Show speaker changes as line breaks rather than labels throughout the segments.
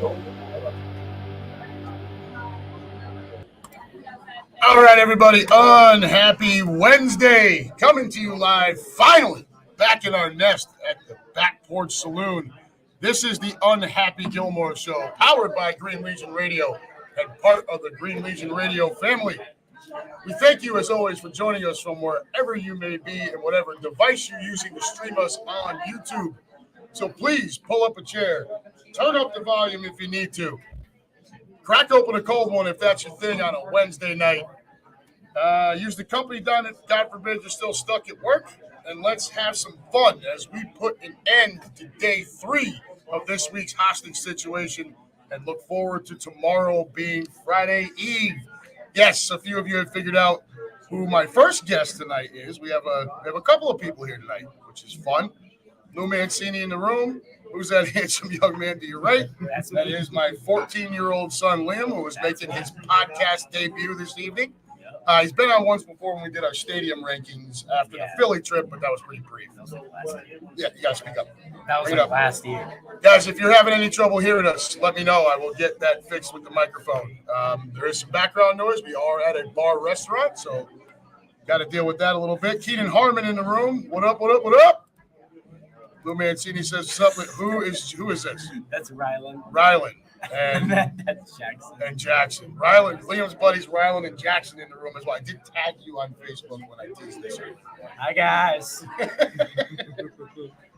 All right, everybody. UnHappy Wednesday coming to you live. Finally, back in our nest at the Back Porch Saloon. This is the UnHappy Gilmore Show, powered by Green Legion Radio and part of the Green Legion Radio family. We thank you, as always, for joining us from wherever you may be and whatever device you're using to stream us on YouTube. So please pull up a chair, turn up the volume if you need to, crack open a cold one if that's your thing on a Wednesday night. Use the company down if, God forbid, you're still stuck at work, and let's have some fun as we put an end to day 3 of this week's hostage situation and look forward to tomorrow being Friday Eve. Yes, a few of you have figured out who my first guest tonight is. We have a couple of people here tonight, which is fun. Lou Mancini in the room. Who's that handsome young man to your right? That is my 14-year-old son, Liam, who is making his podcast debut this evening. He's been on once before when we did our stadium rankings after the Philly trip, but that was pretty brief. Yeah, you got to speak up.
That was like last year.
Guys, if you're having any trouble hearing us, let me know. I will get that fixed with the microphone. There is some background noise. We are at a bar restaurant, so got to deal with that a little bit. Keenan Harmon in the room. What up, what up, what up? Lou Mancini says something. Who is this?
That's Rylan.
Rylan. And
that's Jackson.
And Jackson. Rylan, Liam's buddies Rylan and Jackson in the room as well. I did tag you on Facebook when I teased this year.
Hi, guys.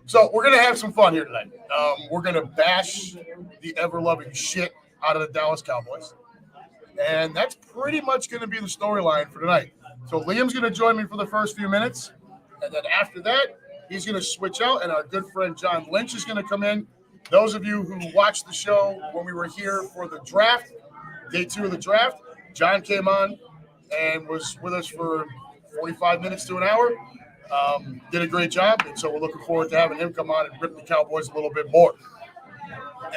So we're going to have some fun here tonight. We're going to bash the ever-loving shit out of the Dallas Cowboys. And that's pretty much going to be the storyline for tonight. So Liam's going to join me for the first few minutes. And then after that, he's going to switch out, and our good friend John Lynch is going to come in. Those of you who watched the show when we were here for the draft, day 2 of the draft, John came on and was with us for 45 minutes to an hour. Did a great job, and so we're looking forward to having him come on and rip the Cowboys a little bit more.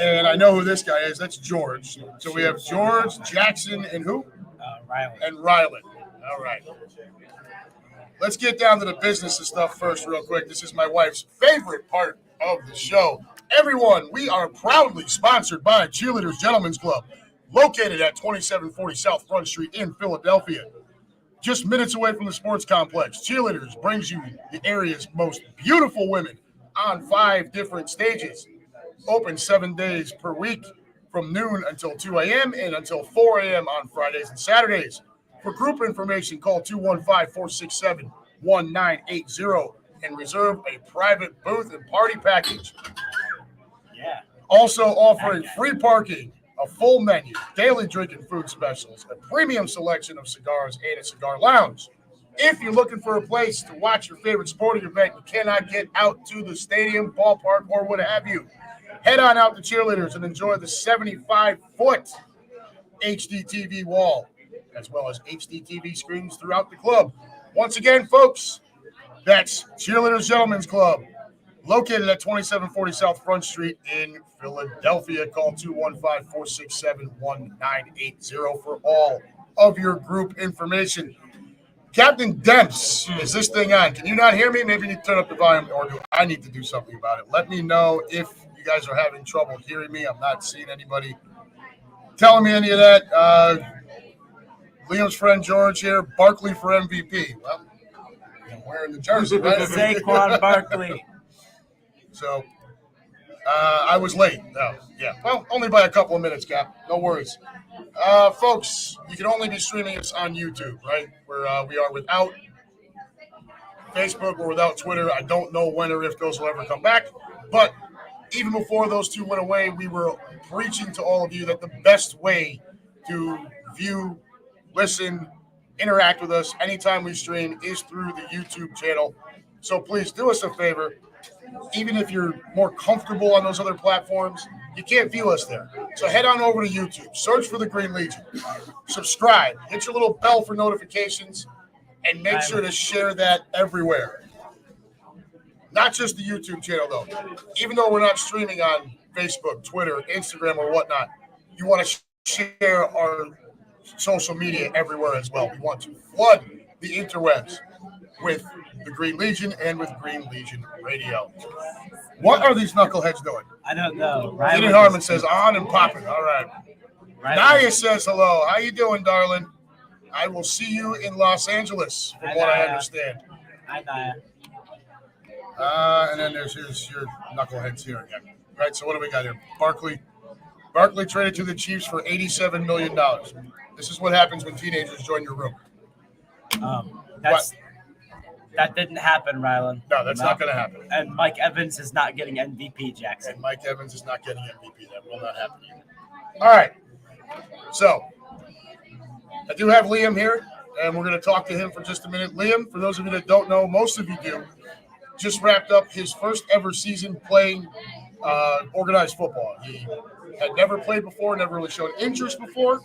And I know who this guy is. That's George. So we have George, Jackson, and who?
Rylan.
And Rylan. All right. Let's get down to the business and stuff first real quick. This is my wife's favorite part of the show. Everyone, we are proudly sponsored by Cheerleaders Gentlemen's Club, located at 2740 South Front Street in Philadelphia. Just minutes away from the sports complex, Cheerleaders brings you the area's most beautiful women on 5 different stages. Open 7 days per week from noon until 2 a.m. and until 4 a.m. on Fridays and Saturdays. For group information, call 215-467-1980 and reserve a private booth and party package.
Yeah.
Also offering free parking, a full menu, daily drinking food specials, a premium selection of cigars, and a cigar lounge. If you're looking for a place to watch your favorite sporting event, you cannot get out to the stadium, ballpark, or what have you, head on out to Cheerleaders and enjoy the 75-foot HD TV wall, as well as HD TV screens throughout the club. Once again, folks, that's Cheerleaders Gentlemen's Club, located at 2740 South Front Street in Philadelphia. Call 215-467-1980 for all of your group information. Captain Demps, is this thing on? Can you not hear me? Maybe you need to turn up the volume, or do I need to do something about it? Let me know if you guys are having trouble hearing me. I'm not seeing anybody telling me any of that. Liam's friend George here, Barkley for MVP. Well, I'm wearing the jersey, right?
Saquon Barkley.
So, I was late. Oh, yeah. Well, only by a couple of minutes, Cap. No worries. Folks, you can only be streaming us on YouTube, right? We are without Facebook or without Twitter. I don't know when or if those will ever come back. But even before those two went away, we were preaching to all of you that the best way to view, listen, interact with us anytime we stream is through the YouTube channel. So please do us a favor. Even if you're more comfortable on those other platforms, you can't view us there. So head on over to YouTube, search for the Green Legion, subscribe, hit your little bell for notifications, and make sure to share that everywhere. Not just the YouTube channel, though. Even though we're not streaming on Facebook, Twitter, Instagram, or whatnot, you want to share our social media everywhere as well. We want to flood the interwebs. with the Green Legion and with Green Legion Radio. What are these knuckleheads doing?
I don't know.
Gideon Harmon says on and popping. All right. Naya says hello. How you doing, darling? I will see you in Los Angeles, from what I understand.
Hi, Naya.
And then here's your knuckleheads here again. Right, so what do we got here? Barkley traded to the Chiefs for $87 million. This is what happens when teenagers join your room.
That didn't happen, Rylan.
No, that's not going to happen.
And Mike Evans is not getting MVP, Jackson.
And Mike Evans is not getting MVP. That will not happen either. All right. So, I do have Liam here, and we're going to talk to him for just a minute. Liam, for those of you that don't know, most of you do, just wrapped up his first ever season playing organized football. He had never played before, never really showed interest before,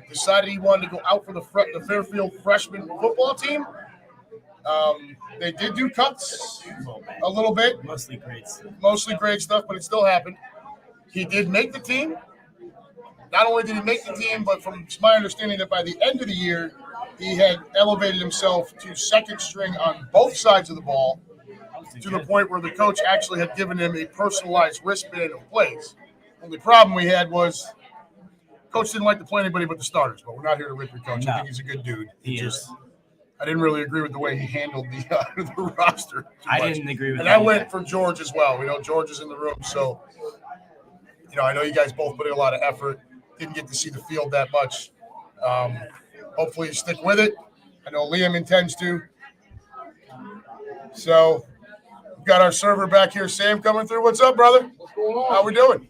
decided he wanted to go out for the Fairfield freshman football team. They did do cuts a little bit.
Mostly great stuff.
Mostly great stuff, but it still happened. He did make the team. Not only did he make the team, but from my understanding that by the end of the year, he had elevated himself to second string on both sides of the ball to the point where the coach actually had given him a personalized wristband of plays. Only problem we had was coach didn't like to play anybody but the starters, but we're not here to rip your coach. I think he's a good dude.
He is.
I didn't really agree with the way he handled the roster.
I didn't agree with that.
And I went for George as well. We know George is in the room, so I know you guys both put in a lot of effort. Didn't get to see the field that much. Hopefully you stick with it. I know Liam intends to. So we've got our server back here, Sam, coming through. What's up, brother?
What's going on?
How we doing?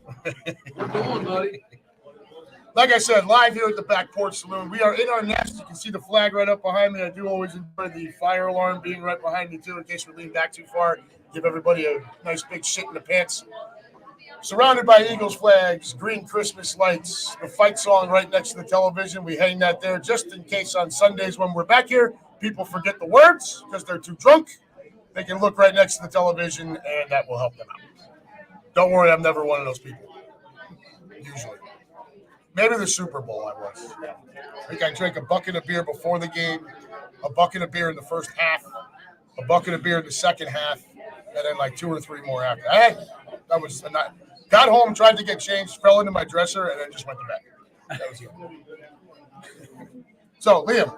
We're doing, buddy.
Like I said, live here at the Back Porch Saloon. We are in our nest. You can see the flag right up behind me. I do always enjoy the fire alarm being right behind me, too, in case we lean back too far. Give everybody a nice big shit in the pants. Surrounded by Eagles flags, green Christmas lights, the fight song right next to the television. We hang that there just in case on Sundays when we're back here, people forget the words because they're too drunk. They can look right next to the television, and that will help them out. Don't worry, I'm never one of those people, usually. Maybe the Super Bowl I was. I think I drank a bucket of beer before the game, a bucket of beer in the first half, a bucket of beer in the second half, and then like 2 or 3 more after. That was not. Got home, tried to get changed, fell into my dresser, and then just went to bed. That was it. So, Liam,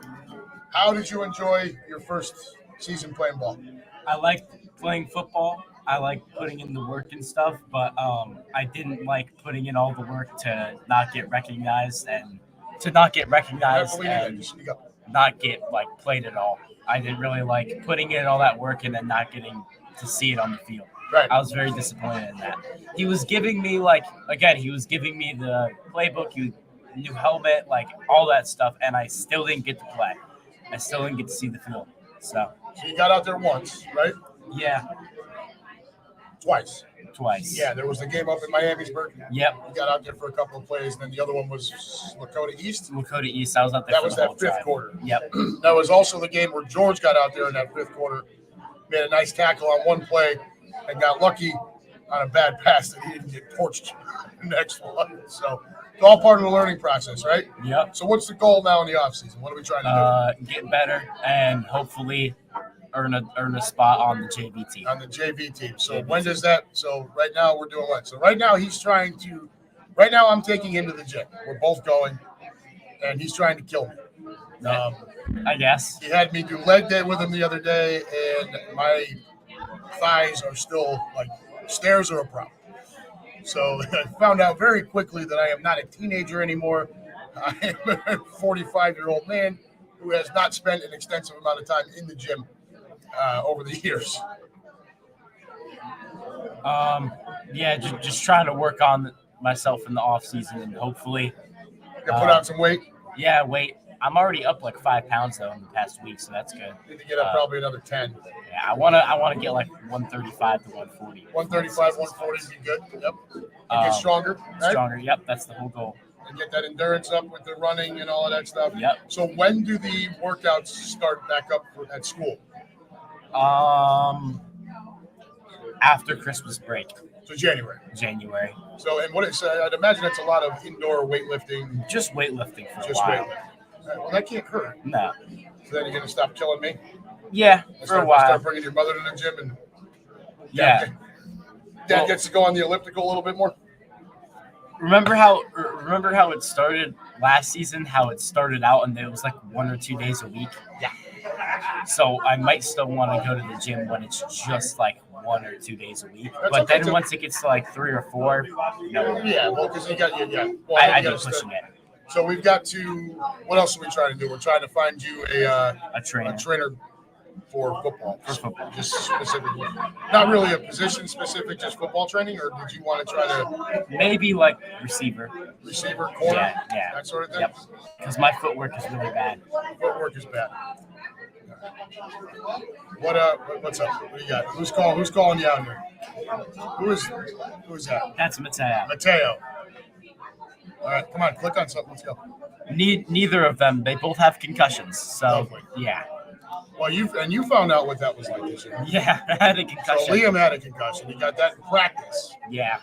how did you enjoy your first season playing ball?
I liked playing football. I like putting in the work and stuff, but I didn't like putting in all the work to not get recognized and not get played at all. I didn't really like putting in all that work and then not getting to see it on the field.
Right.
I was very disappointed in that. He was giving me the playbook, new helmet, like all that stuff, and I still didn't get to play. I still didn't get to see the field. So
you got out there once, right?
Yeah.
Twice.
Yeah,
there was the game up in Miamisburg.
Yep.
You got out there for a couple of plays, and then the other one was Lakota East.
I was out there.
That was that fifth quarter.
Yep.
That was also the game where George got out there in that fifth quarter, made a nice tackle on one play, and got lucky on a bad pass that he didn't get torched the next one. So it's all part of the learning process, right?
Yep.
So what's the goal now in the offseason? What are we trying to do?
Get better and hopefully earn a spot on the JV team.
On the JV team. So when does that? So right now we're doing what? So right now right now I'm taking him to the gym. We're both going, and he's trying to kill me.
I guess.
He had me do leg day with him the other day, and my thighs are still like stairs are a problem. So I found out very quickly that I am not a teenager anymore. I am a 45-year-old man who has not spent an extensive amount of time in the gym over the years.
Just trying to work on myself in the off season and hopefully
put on some weight.
Yeah, weight. I'm already up like 5 pounds though in the past week, so that's good.
Need to get up probably another 10.
Yeah, I wanna get like 135 to 140.
135, 140 would be good. Yep. And get stronger. Right?
Stronger. Yep, that's the whole goal.
And get that endurance up with the running and all of that stuff.
Yep.
So when do the workouts start back up at school?
After Christmas break.
So January.
So,
and I'd imagine that's a lot of indoor weightlifting.
Just weightlifting for
Just
a while.
weightlifting. Well, that can't hurt.
No.
So then you're going to stop killing me?
Yeah, for a while.
Start bringing your mother to the gym, and
Yeah.
Dad gets to go on the elliptical a little bit more.
Remember how it started last season? How it started out and it was like 1 or 2 days a week.
Yeah.
So I might still want to go to the gym when it's just like 1 or 2 days a week.
That's
but
okay
then
too.
once it gets to like 3 or 4, no.
Yeah, well, because you got Well,
I do pushing it.
So we've got to. What else are we trying to do? We're trying to find you
A trainer.
a trainer for football.
For football.
Just specifically. Not really a position specific, just football training, or did you want to try to
Maybe like receiver,
corner,
yeah,
that sort of thing?
Yep. Because my footwork is really bad.
Footwork is bad. What's up? What do you got? Who's calling you out here? Who's that?
That's Mateo.
Mateo. All right, come on, click on something. Let's go.
Neither of them. They both have concussions. So
Lovely.
yeah.
Well, you found out what that was like this year.
Yeah, I had a concussion.
So Liam had a concussion. He got that in practice.
Yeah.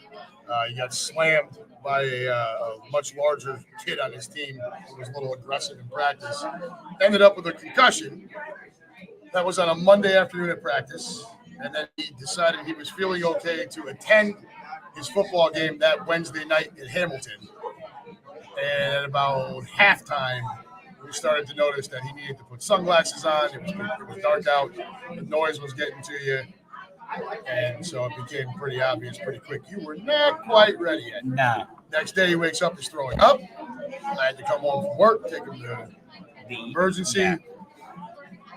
He got slammed by a much larger kid on his team who was a little aggressive in practice. Ended up with a concussion. That was on a Monday afternoon at practice. And then he decided he was feeling okay to attend his football game that Wednesday night in Hamilton. And at about halftime, we started to notice that he needed to put sunglasses on. It was dark out. The noise was getting to you. And so it became pretty obvious pretty quick. You were not quite ready yet.
No.
Next day he wakes up, he's throwing up. I had to come home from work, take him to the emergency.
Yeah.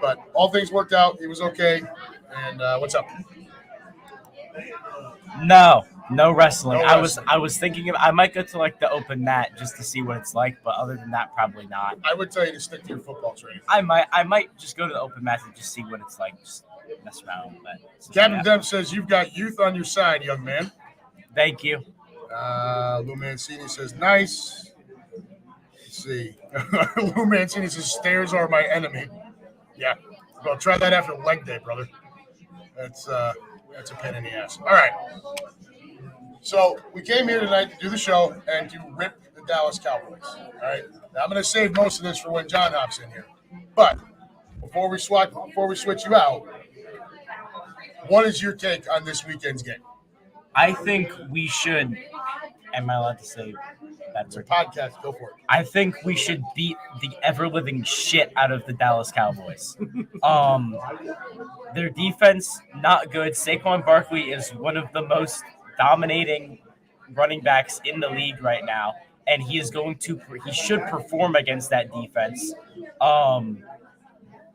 But all things worked out. He was okay. And what's up?
No wrestling.
No
I was thinking I might go to like the open mat just to see what it's like, but other than that, probably not.
I would tell you to stick to your football training.
I might just go to the open mat and just see what it's like. Just mess around. But
Captain Demp says you've got youth on your side, young man.
Thank you.
Lou Mancini says nice. Let's see. Lou Mancini says stairs are my enemy. Yeah. Well, try that after leg day, brother. That's a pain in the ass. All right. So we came here tonight to do the show and to rip the Dallas Cowboys. All right. Now I'm going to save most of this for when John hops in here. But before we switch you out, what is your take on this weekend's game?
I think we should. Am I allowed to say that word?
Podcast, go for it.
I think we should beat the ever-living shit out of the Dallas Cowboys. Their defense, not good. Saquon Barkley is one of the most dominating running backs in the league right now, and he should perform against that defense.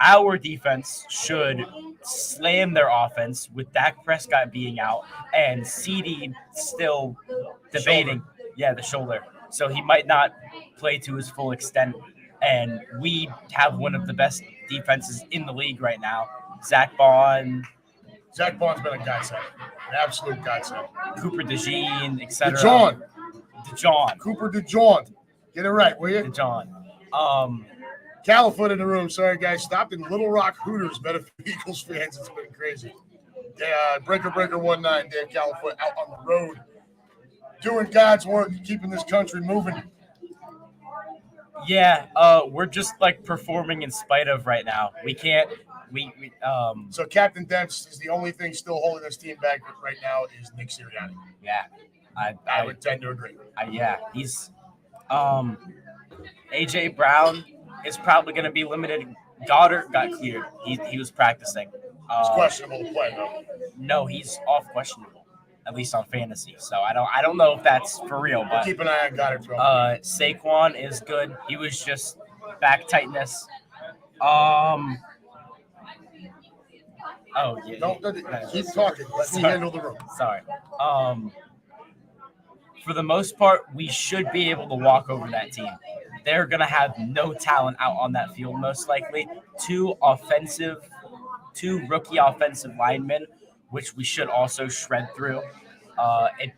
Our defense should slam their offense with Dak Prescott being out and CD still debating. Yeah, the shoulder. So he might not play to his full extent. And we have one of the best defenses in the league right now. Zach Bond.
Zach Bond's been a godsend. An absolute godsend.
Cooper DeJean, etc.
DeJohn. Cooper DeJohn. Get it right, will you?
DeJohn.
Califoot in the room. Sorry, guys. Stopped in Little Rock Hooters. Met a few Eagles fans. It's been crazy. Breaker 19, Dave Califoot out on the road. Doing God's work, keeping this country moving.
Yeah, we're just like performing in spite of right now. We can't. So
Captain Dempsey is the only thing still holding this team back right now is Nick Sirianni.
Yeah,
I would tend to agree.
He's AJ Brown is probably going to be limited. Goddard got cleared. He was practicing.
It's questionable to play though.
No, he's off questionable, at least on fantasy. So I don't know if that's for real. But
keep an eye on Goddard.
Saquon is good. He was just back tightness. Oh yeah.
Don't keep talking. Let me handle the room.
Sorry. For the most part, we should be able to walk over that team. They're gonna have no talent out on that field, most likely. Two rookie offensive linemen, which we should also shred through. It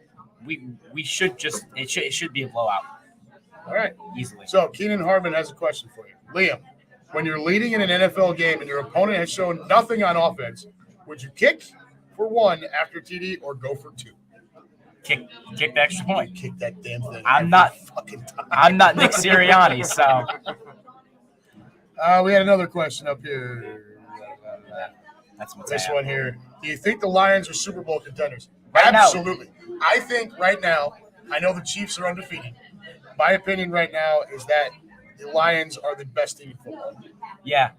should be a blowout.
All right,
easily.
So Keenan Harmon has a question for you, Liam. When you're leading in an NFL game and your opponent has shown nothing on offense, would you kick for one after TD or go for two?
Kick the extra point.
Kick that damn thing.
I'm not Nick Sirianni, so.
We had another question up here.
That's what
This one here. Do you think the Lions are Super Bowl contenders?
Right now.
Absolutely. I think right now, I know the Chiefs are undefeated. My opinion right now is that the Lions are the best team in football.
Yeah.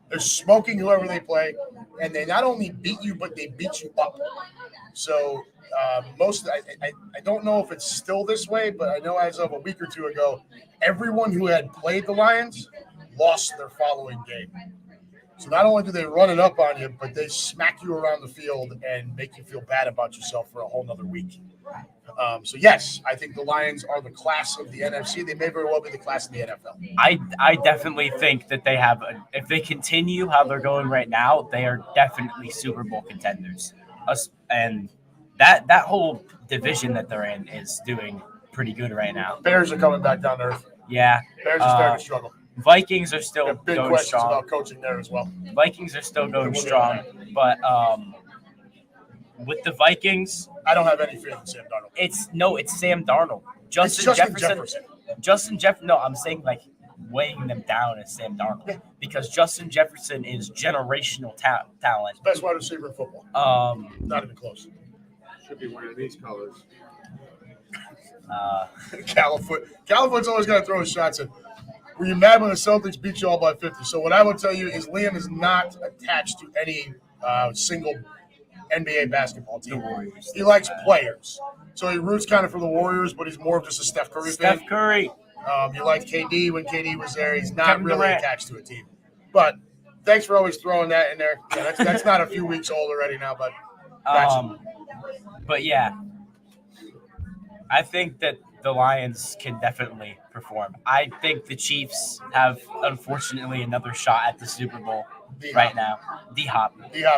They're smoking whoever they play, and they not only beat you, but they beat you up. So I don't know if it's still this way, but I know as of a week or two ago, everyone who had played the Lions lost their following game. So not only do they run it up on you, but they smack you around the field and make you feel bad about yourself for a whole nother week. So yes, I think the Lions are the class of the NFC. They may very well be the class of the NFL.
I definitely think that they have, if they continue how they're going right now, they are definitely Super Bowl contenders. And that whole division that they're in is doing pretty good right now.
Bears are coming back down to earth.
Yeah.
Bears are starting to struggle.
Vikings are still
Big
going
questions
strong.
about coaching there as well.
Vikings are still going strong, but with the Vikings,
I don't have any fear in Sam Darnold.
It's Sam Darnold. Justin Jefferson. No, I'm saying like weighing them down as Sam Darnold because Justin Jefferson is generational talent.
Best wide receiver in football. Not even close.
Should be one of these colors.
California's always got to throw his shots in. Were you mad when the Celtics beat you all by 50? So what I will tell you is Liam is not attached to any single NBA basketball team. He likes players. So he roots kind of for the Warriors, but he's more of just a Steph Curry fan.
Steph Curry.
You liked KD when KD was there. He's not
Kevin
really
Durant.
attached to a team. But thanks for always throwing that in there. Yeah, that's not a few weeks old already now, but gotcha.
But yeah, I think that the Lions can definitely perform. I think the Chiefs have, unfortunately, another shot at the Super Bowl right now. D-Hop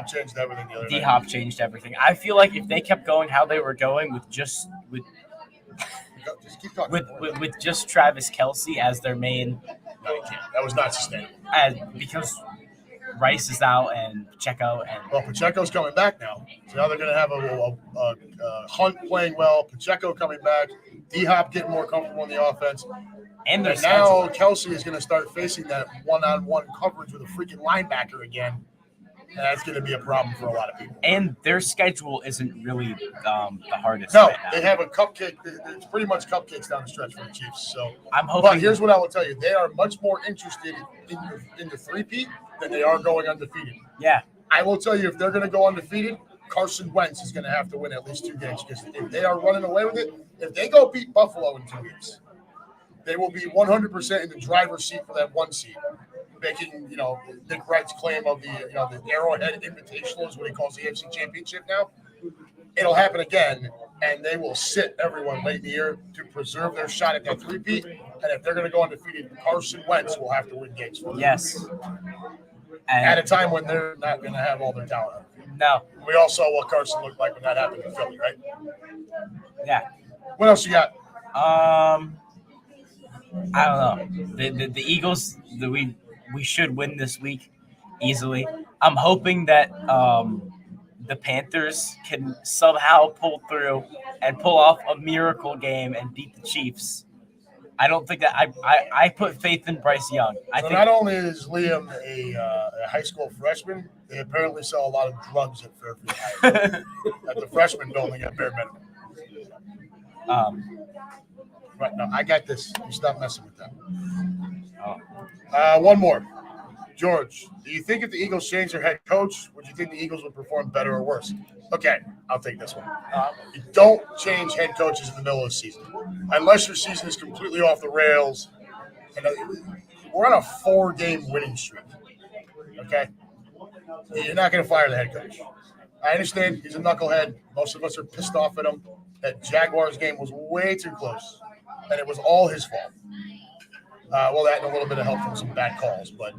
changed everything the other night.
D-Hop changed everything. I feel like if they kept going how they were going with just Travis Kelce as their main,
No, you can't. That was not sustainable.
because Rice is out and Pacheco
Well, Pacheco's coming back now, so now they're going to have a Hunt playing well, Pacheco coming back, D-Hop getting more comfortable in the offense,
and
now Kelce is going to start facing that one-on-one coverage with a freaking linebacker again, and that's going to be a problem for a lot of people.
And their schedule isn't really the hardest.
No,
right now.
they have a cupcake. It's pretty much cupcakes down the stretch for the Chiefs. So
I'm hoping.
But here's what I will tell you: they are much more interested in the three-peat than they are going undefeated.
Yeah,
I will tell you, if they're going to go undefeated, Carson Wentz is going to have to win at least 2 games because if they are running away with it, if they go beat Buffalo in 2 weeks, they will be 100% in the driver's seat for that 1 seed, making Nick Wright's claim of the the Arrowhead Invitational is what he calls the AFC Championship now. It'll happen again, and they will sit everyone late in the year to preserve their shot at that 3-peat. And if they're going to go undefeated, Carson Wentz will have to win games for them.
yes.
At a time when they're not going to have all their talent.
No.
We all saw what Carson looked like when that happened in Philly, right?
Yeah.
What else you got?
I don't know. The Eagles, we should win this week easily. I'm hoping that the Panthers can somehow pull through and pull off a miracle game and beat the Chiefs. I don't think that I put faith in Bryce Young.
Not only is Liam a high school freshman, they apparently sell a lot of drugs at Fairfield High at the freshman building at bare minimum. Right, no, I got this. You stop messing with that. One more. George, do you think if the Eagles change their head coach, would you think the Eagles would perform better or worse? Okay, I'll take this one. You don't change head coaches in the middle of the season. Unless your season is completely off the rails. And we're on a 4-game winning streak. Okay? You're not going to fire the head coach. I understand he's a knucklehead. Most of us are pissed off at him. That Jaguars game was way too close, and it was all his fault. That and a little bit of help from some bad calls, but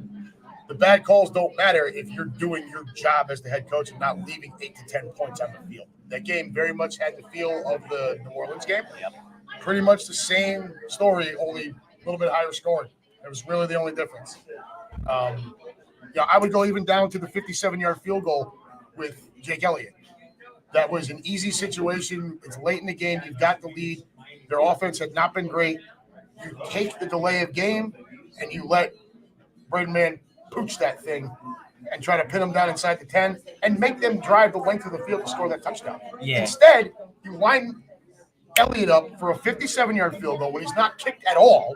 the bad calls don't matter if you're doing your job as the head coach and not leaving 8 to 10 points on the field. That game very much had the feel of the New Orleans game.
Yep.
Pretty much the same story, only a little bit higher scoring. It was really the only difference. I would go even down to the 57-yard field goal with Jake Elliott. That was an easy situation. It's late in the game. You've got the lead. Their offense had not been great. You take the delay of game, and you let Braden Mann pooch that thing and try to pin them down inside the 10 and make them drive the length of the field to score that touchdown.
Yeah.
Instead, you line Elliott up for a 57-yard field goal when he's not kicked at all,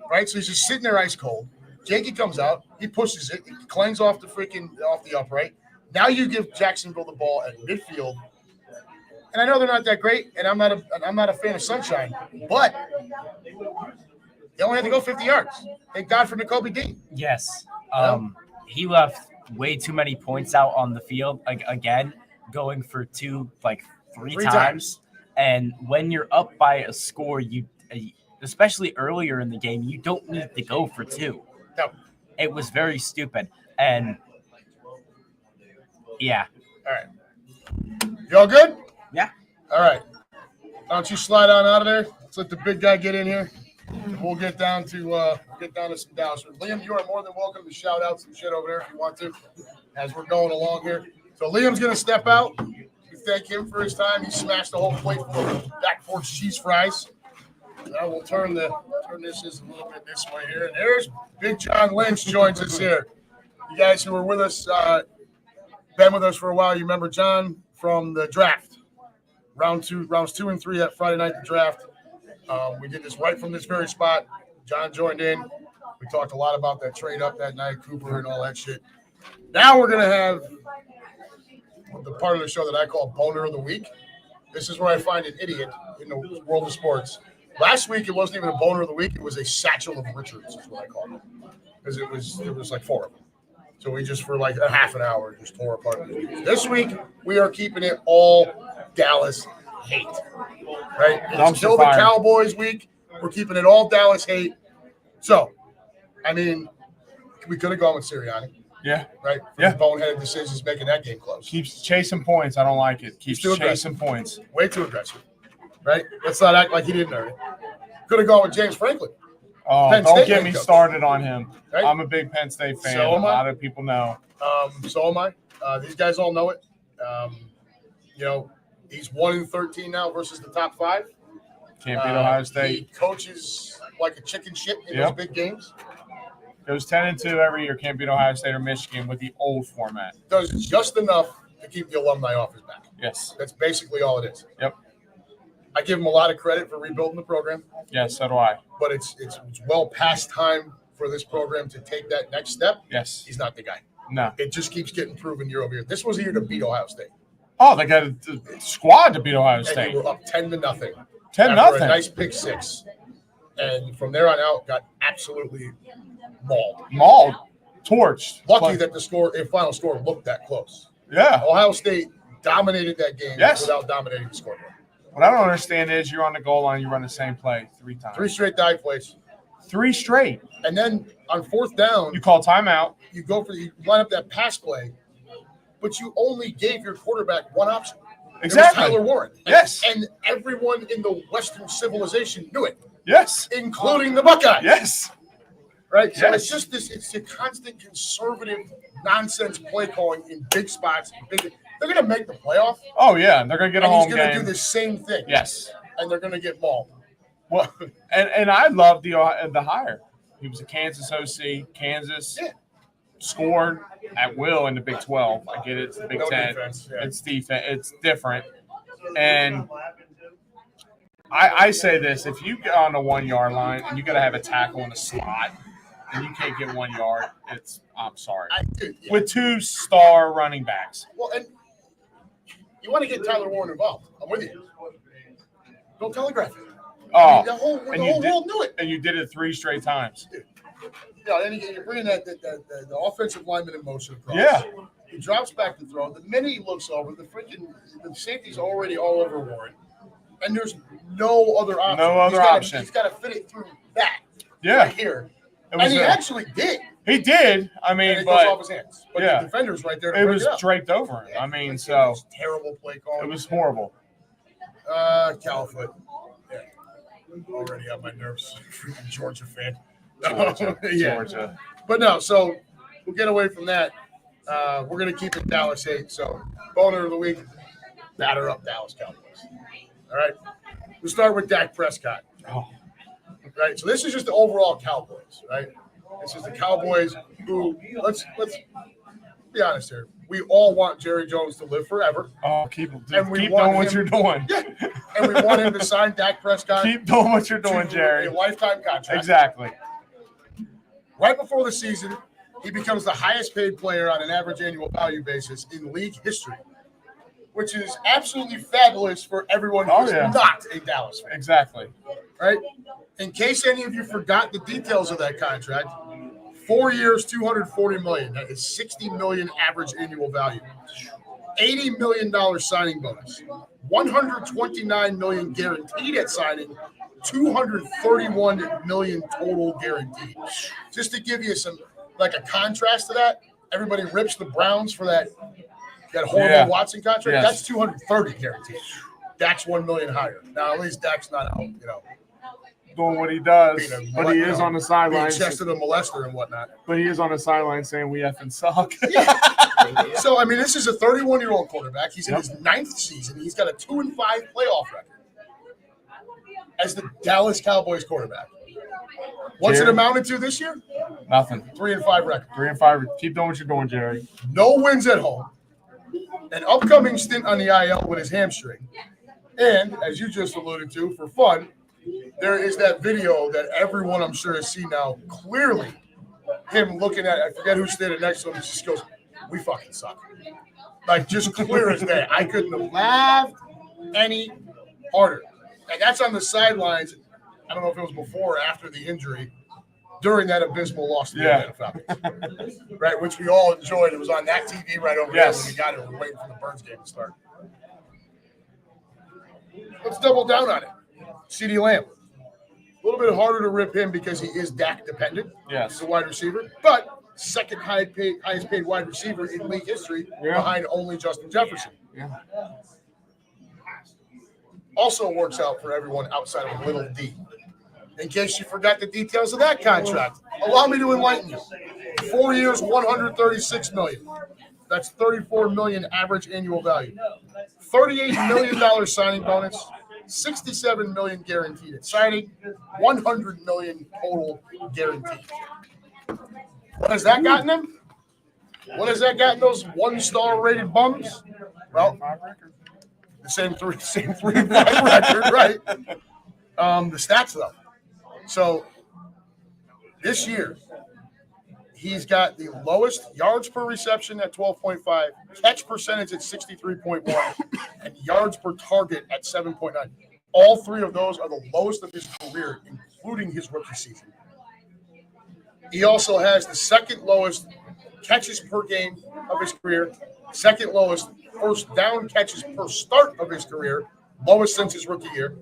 right? So he's just sitting there ice cold. Jakey comes out, he pushes it, he clangs off the upright. Now you give Jacksonville the ball at midfield. And I know they're not that great, and I'm not a fan of Sunshine, but they only had to go 50 yards. Thank God for N'Kobe Dean.
Yes. He left way too many points out on the field, again, going for three times. And when you're up by a score, you especially earlier in the game, you don't need to go for two.
No.
It was very stupid. And yeah.
All right. Y'all good?
Yeah.
All right. Why don't you slide on out of there? Let's let the big guy get in here. We'll get down to some Dallas. Liam, you are more than welcome to shout out some shit over there if you want to, as we're going along here. So Liam's gonna step out. We thank him for his time. He smashed the whole plate full of Back Porch cheese fries. Now we'll turn this just a little bit this way here. And there's Big John Lynch joins us here. You guys who were with us, been with us for a while, you remember John from the draft. Rounds 2 and 3 that Friday night, the draft. We did this right from this very spot. John joined in. We talked a lot about that trade up that night, Cooper and all that shit. Now we're going to have the part of the show that I call Boner of the Week. This is where I find an idiot in the world of sports. Last week, it wasn't even a Boner of the Week. It was a satchel of Richards is what I called it. Because it was like 4 of them. So we just, for like a half an hour, just tore apart. This week, we are keeping it all Dallas hate. Right? It's Kill the Cowboys week. We're keeping it all Dallas hate. So, I mean, we could have gone with Sirianni.
Yeah.
Right? For the boneheaded decisions making that game close.
Keeps chasing points. I don't like it. Keeps chasing
aggressive.
Points.
Way too aggressive. Right? Let's not act like he didn't earn it. Could have gone with James Franklin.
Oh,
Penn
don't
State
get me
coach.
Started on him.
Right?
I'm a big Penn State fan.
So
a lot of people know.
So am I. These guys all know it. He's 1-13 now versus the top 5.
Can't beat Ohio
He
State.
coaches like a chicken shit in those big games.
Goes 10-2 every year. Can't beat Ohio State or Michigan with the old format.
Does just enough to keep the alumni off his back.
Yes.
That's basically all it is.
Yep.
I give him a lot of credit for rebuilding the program.
Yes, so do I.
But it's well past time for this program to take that next step.
Yes.
He's not the guy.
No.
It just keeps getting proven year over year. This was a year to beat Ohio State.
Oh, they got a squad to beat Ohio
And
State.
they were up 10-0.
10-0.
After a nice pick 6. And from there on out, got absolutely mauled.
Torched.
Lucky that the final score looked that close.
Yeah.
Ohio State dominated that game without dominating the scoreboard.
What I don't understand is you're on the goal line, you run the same play 3 times.
3 straight dive plays.
3 straight.
And then on 4th down,
You call timeout.
you line up that pass play, but you only gave your quarterback one option.
Exactly.
It was Tyler Warren.
Yes.
And everyone in the Western civilization knew it,
Yes.
including the Buckeyes.
Yes.
Right? So
Yes.
it's just it's a constant conservative nonsense play calling in big spots. They're going to make the playoff.
Oh, yeah. They're going to get a
And
home
he's going to
game.
do the same thing.
Yes.
And they're going to get mauled.
Well, and I love the hire. He was a Kansas OC. Kansas scored at will in the Big 12. I get it. It's the Big 10.
Defense, yeah.
It's defense. It's different. And I say this. If you get on the 1-yard line and you got to have a tackle in the slot and you can't get 1 yard, I'm sorry. With 2-star running backs.
Well, and you want to get Tyler Warren involved. I'm with you. Don't telegraph it.
Oh,
The whole
and
world knew it.
And you did it 3 straight times.
And you're bringing the offensive lineman in motion across.
Yeah.
He drops back to throw. The minute he looks over, the safety's already all over Warren. And there's no other option.
No other option.
He's got to fit it through that
Yeah.
right here.
It was
And he actually did.
He did. I mean,
And it goes off
but
his hands. But
yeah.
the defender's right there to
it
break
was
up.
draped over him. I mean,
It
so
was terrible play call.
it was horrible.
Califoot. Yeah. Already on my nerves. Freaking Georgia fan.
Georgia.
But no, so we'll get away from that. We're going to keep it Dallas hate. So, boner of the week, batter up Dallas Cowboys. All right? We'll start with Dak Prescott.
Oh.
Right? So, this is just the overall Cowboys, right? This is the Cowboys who, let's be honest here. We all want Jerry Jones to live forever.
Oh, keep
And
doing
we
what
want
you're doing.
Yeah. And we want him to sign Dak Prescott
Keep doing what you're doing,
to
Jerry.
a lifetime contract.
Exactly.
Right before the season, he becomes the highest paid player on an average annual value basis in league history, which is absolutely fabulous for everyone who's not a Dallas fan.
Exactly.
Right? In case any of you forgot the details of that contract, 4 years, $240 million. That is $60 million average annual value. $80 million signing bonus. $129 million guaranteed at signing. $231 million total guaranteed. Just to give you some, like a contrast to that, everybody rips the Browns for that horrible Watson contract. That's $230 guaranteed. Dak's $1 million higher. Now at least Dak's not out,
doing what he does, but he is on the sidelines.
Being chested a molester and whatnot.
But he is on the sideline saying we effing suck.
So, I mean, this is a 31-year-old quarterback. He's in his 9th season. He's got a 2-5 playoff record as the Dallas Cowboys quarterback. What's it amounted to this year?
Nothing.
3-5 record.
3-5. Keep doing what you're doing, Jerry.
No wins at home. An upcoming stint on the IL with his hamstring. And, as you just alluded to, for fun, there is that video that everyone I'm sure has seen now. Clearly, him looking at, I forget who's standing next to him, he just goes, "We fucking suck." Like, just clear as day. I couldn't have laughed any harder. And that's on the sidelines. I don't know if it was before or after the injury, during that abysmal loss to the Atlanta Falcons. Right, which we all enjoyed. It was on that TV right over there when we got it. We were waiting for the Burns game to start. Let's double down on it. CeeDee Lamb. A little bit harder to rip him because he is Dak dependent.
Yes.
He's a wide receiver. But second highest paid wide receiver in league history behind only Justin Jefferson.
Yeah.
Also works out for everyone outside of Little D. In case you forgot the details of that contract, allow me to enlighten you. 4 years, $136 million. That's $34 million average annual value. $38 million signing bonus. $67 million guaranteed at signing, $100 million total guaranteed. What has that gotten them? What has that gotten those 1-star rated bums? Well, the same 3-5 record, right? The stats though. So this year, he's got the lowest yards per reception at 12.5, catch percentage at 63.1, and yards per target at 7.9. All three of those are the lowest of his career, including his rookie season. He also has the second lowest catches per game of his career, second lowest first down catches per start of his career, lowest since his rookie year,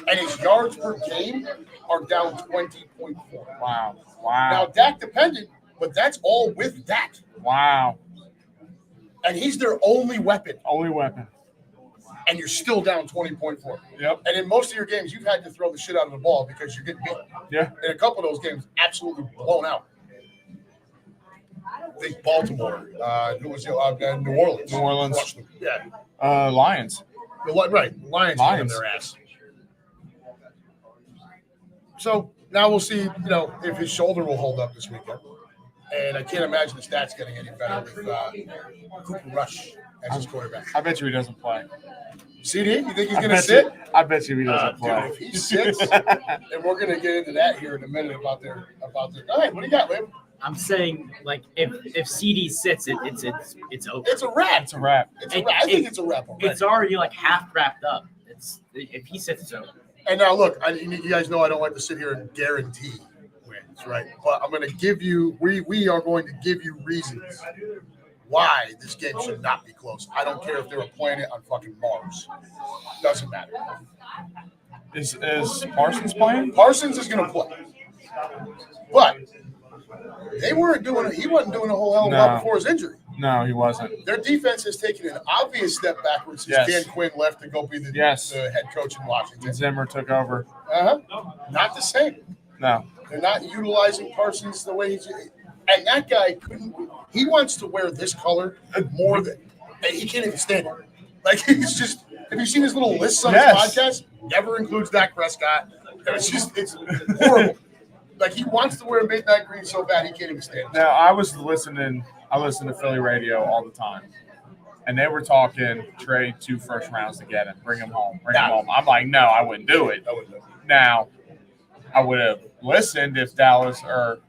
and his yards per game are down 20.4.
Wow.
Now, Dak dependent, but that's all with Dak.
Wow.
And he's their only weapon.
Only weapon.
And you're still down 20.4.
Yep.
And in most of your games, you've had to throw the shit out of the ball because you're getting beat.
Yeah.
In a couple of those games, absolutely blown out. I think Baltimore. Who was New Orleans?
New Orleans.
Yeah.
Lions.
Right. Lions on their ass. So now we'll see, if his shoulder will hold up this weekend. And I can't imagine the stats getting any better with Cooper Rush as his quarterback.
I bet you he doesn't play.
CD, you think he's going to sit?
I bet you he doesn't play.
Dude, if he sits, and we're going to get into that here in a minute about their. All right, what do you got, Liam?
I'm saying, like, if CD sits, it's over.
It's a wrap.
It's a wrap.
I think it's a wrap already.
It's already like half wrapped up. If he sits, it's over.
And now look, you guys know I don't like to sit here and guarantee wins, right? But I'm going to give you. We are going to give you reasons why this game should not be close. I don't care if they were playing it on fucking Mars. Doesn't matter.
Is Parsons playing?
Parsons is going to play, but they weren't doing it. He wasn't doing a whole hell of a lot before his injury.
No, he wasn't.
Their defense has taken an obvious step backwards since Dan Quinn left to go be the head coach in Washington.
Zimmer took over.
Not the same.
No.
They're not utilizing Parsons the way he's. And that guy couldn't. He wants to wear this color more than. And he can't even stand it. Like, he's just. Have you seen his little lists on his podcast? Never includes Dak Prescott. It's horrible. Like he wants to wear midnight green so bad he can't even stand it.
Now I listen to Philly radio all the time, and they were talking trade 2 first rounds to get him, bring him home. I'm like, no, I wouldn't do it. Now, I would have listened if Dallas or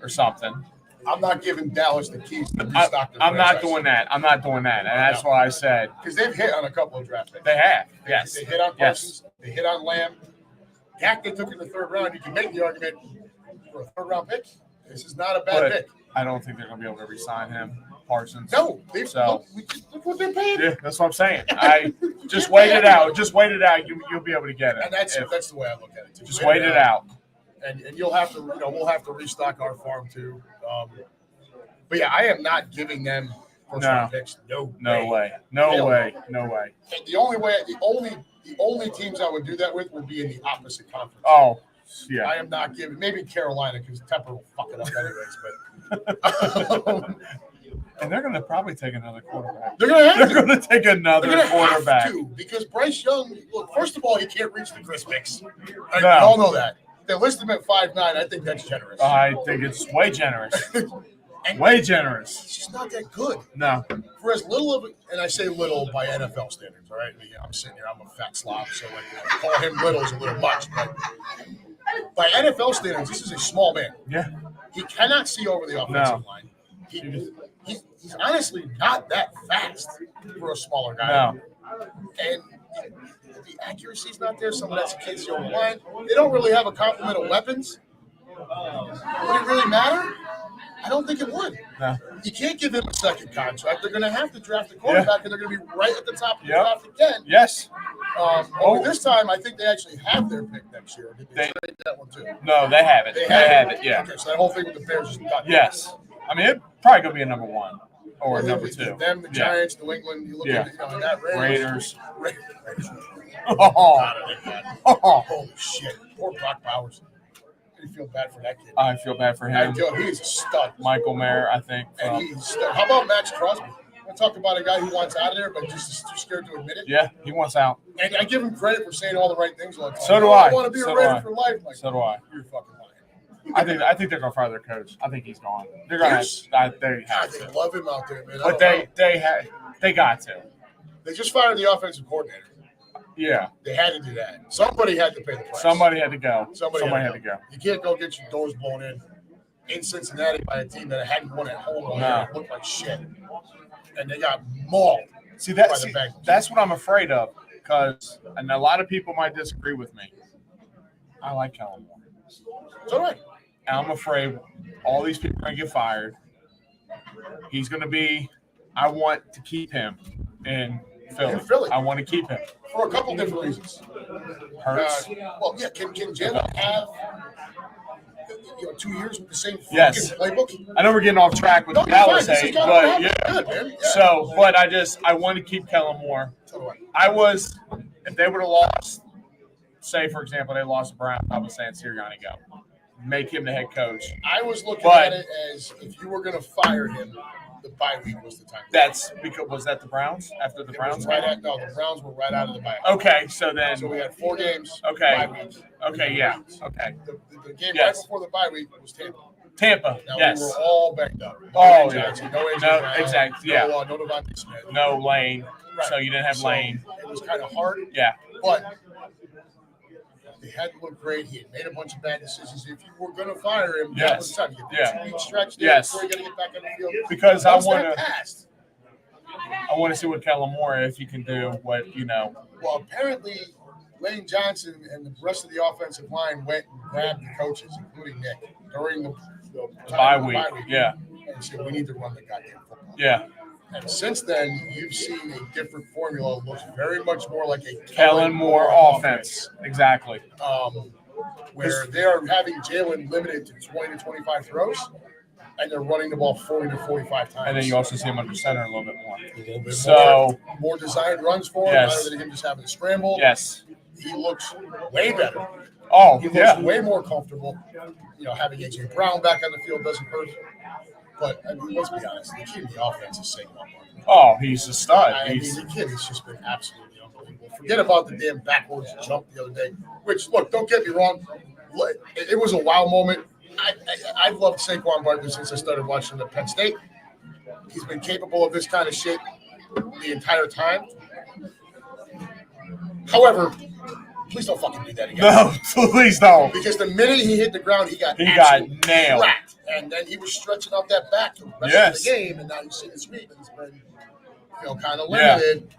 something.
I'm not giving Dallas the keys to restock their
I'm not
franchise.
doing that. I'm not doing that, and that's why I said
Because they've hit on a couple of draft picks.
they have. Yes,
They hit on Parsons. They hit on Lamb. Dak they took in the 3rd round. You can make the argument for a 3rd round pick. This is not a bad pick.
I don't think they're going to be able to re-sign him, Parsons.
No,
So
look what they're paying.
yeah, that's what I'm saying. I just wait it out. Just wait it out. You'll be able to get it.
And that's the way I look at it too.
Just wait it out.
And you'll have to, we'll have to restock our farm too. But yeah, I am not giving them first round picks. No way. And the only teams I would do that with would be in the opposite conference.
Oh, yeah.
I am not giving maybe Carolina because Tepper will fuck it up anyways. But
and they're going to probably take another quarterback.
they're going
to take another quarterback.
Have to, because Bryce Young. Look, first of all, he can't reach the Chris Mix.
No.
We all know that. They list him at 5'9". I think that's generous.
I think it's way generous. Way generous.
He's just not that good.
No.
For as little of it, and I say little by NFL standards, all right? I'm sitting here, I'm a fat slob, so like call him little is a little much. But by NFL standards, this is a small man.
Yeah.
He cannot see over the offensive line. He's honestly not that fast for a smaller guy.
No.
And the accuracy's not there. Some of that's against the over line. They don't really have a complement of weapons. Would it really matter? I don't think it would.
No.
You can't give him a second contract. They're going to have to draft a quarterback, and they're going to be right at the top of the draft again.
Yes.
Only this time, I think they actually have their pick next year. Did they trade that one too?
No, they have it. They have it. Yeah.
Okay, so that whole thing with the Bears is done.
Yes. I mean, it's probably going to be a number 1 or a number 2.
Them, the Giants, New England. You look at in that
Raiders.
Oh. Holy shit! Poor Brock Bowers. I feel bad for that kid.
I feel bad for him.
He's a stud.
Michael Mayer, I think.
And he's a stud. How about Max Crosby? I talk about a guy who wants out of there, but just is too scared to admit it.
Yeah, he wants out.
And I give him credit for saying all the right things all the time.
So do I.
I want to be a Raider for life. Like,
so do I.
You're fucking lying.
I think they're gonna fire their coach. I think he's gone. They're gonna. They have
They
to.
love him out there, man.
But they got to.
They just fired the offensive coordinator.
Yeah.
They had to do that. Somebody had to pay the price.
Somebody had to go.
Somebody had to
go.
You can't go get your doors blown in Cincinnati by a team that hadn't won at home all year. It looked like shit. And they got mauled.
See, that's what I'm afraid of. And a lot of people might disagree with me. I like Kellen Moore.
So do I.
And I'm afraid all these people are going to get fired. He's going to be – I want to keep him in Philly. I want to keep him.
For a couple different reasons.
Hurts.
Can Jalen have 2 years with the same
playbook?
I
know we're getting off track with the Dallas hate, but
Good,
So, but I want to keep Kellen Moore. If they would have lost, say for example, they lost Brown, I was saying Sirianni go. Make him the head coach.
I was looking at it as if you were going to fire him, the bye week was the time.
That's because was that the Browns after the Browns?
The Browns were right out of the bye.
Okay, so
we had 4 games.
Okay.
Bye week.
Okay, yeah. Okay.
The game right before the bye week was Tampa.
Now
we were all banged up.
No
exactly.
Yeah.
No Devontae Smith.
No Lane. Right. So you didn't have Lane.
It was kind of hard.
Yeah.
But they hadn't looked great. He had made a bunch of bad decisions. If you were going to fire him, that was time. You get the 2 week stretch there before you got to get back on the field.
Because I want to see what Kellen Moore, if he can do what,
Well, apparently Lane Johnson and the rest of the offensive line went and grabbed the coaches, including Nick, during the
bye week. Yeah.
And said, we need to run the goddamn football.
Yeah.
And since then, you've seen a different formula. It looks very much more like a
Kellen Moore offense. Exactly.
Where they are having Jalen limited to 20 to 25 throws, and they're running the ball 40 to 45 times.
And then you also see him under center a little bit more.
More designed runs for him, rather than him just having to scramble.
Yes.
He looks way better. He looks way more comfortable. Having A.J. Brown back on the field doesn't hurt. But, let's be honest. The kid in the offense is saying no more.
Oh, he's a stud.
The kid has just been absolutely unbelievable. Forget about the damn backwards jump the other day. Which, look, don't get me wrong. It was a wow moment. I've loved Saquon Barkley since I started watching him at Penn State. He's been capable of this kind of shit the entire time. However, please don't fucking do that again.
No, please don't.
Because the minute he hit the ground, he got
nailed.
Cracked. And then he was stretching out that back the rest of the game. And now you see this week, and he's been, kind of limited.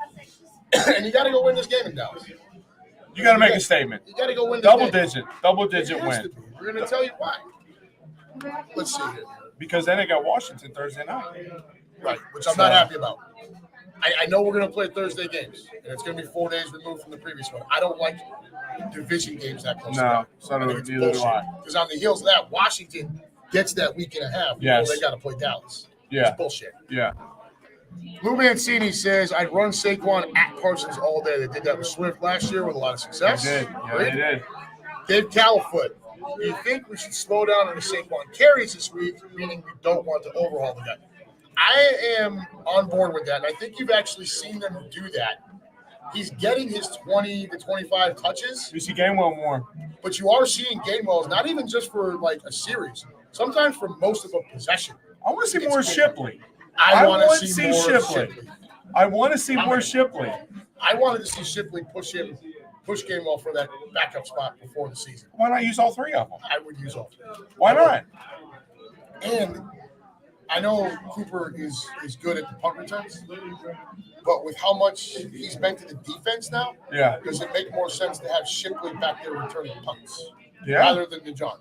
Yeah. And you got to go win this game in Dallas.
You got to make a statement.
You got to go win this game.
Double digit win.
We're going to tell you why. Let's see here.
Because then they got Washington Thursday night.
Right, which I'm not happy about. I know we're going to play Thursday games, and it's going to be 4 days removed from the previous one. I don't like division games that close.
No, so neither do I.
Because on the heels of that, Washington gets that week and a half before they got to play Dallas.
Yeah.
It's bullshit.
Yeah.
Lou Mancini says, I'd run Saquon at Parsons all day. They did that with Swift last year with a lot of success.
They did. Yeah, they did.
Dave Califoot, do you think we should slow down on the Saquon carries this week, meaning we don't want to overhaul the guy? I am on board with that, and I think you've actually seen them do that. He's getting his 20 to 25 touches.
You see Gainwell more.
But you are seeing Gainwell, not even just for like a series, sometimes for most of a possession.
I want to see more Shipley.
I want to see more Shipley.
I want to see more Shipley.
I wanted to see Shipley push Gainwell for that backup spot before the season.
Why not use all three of them?
I would use all three.
Why not?
And I know Cooper is good at the punt returns, but with how much he's been to the defense now, does it make more sense to have Shipley back there returning punts rather than DeJohn?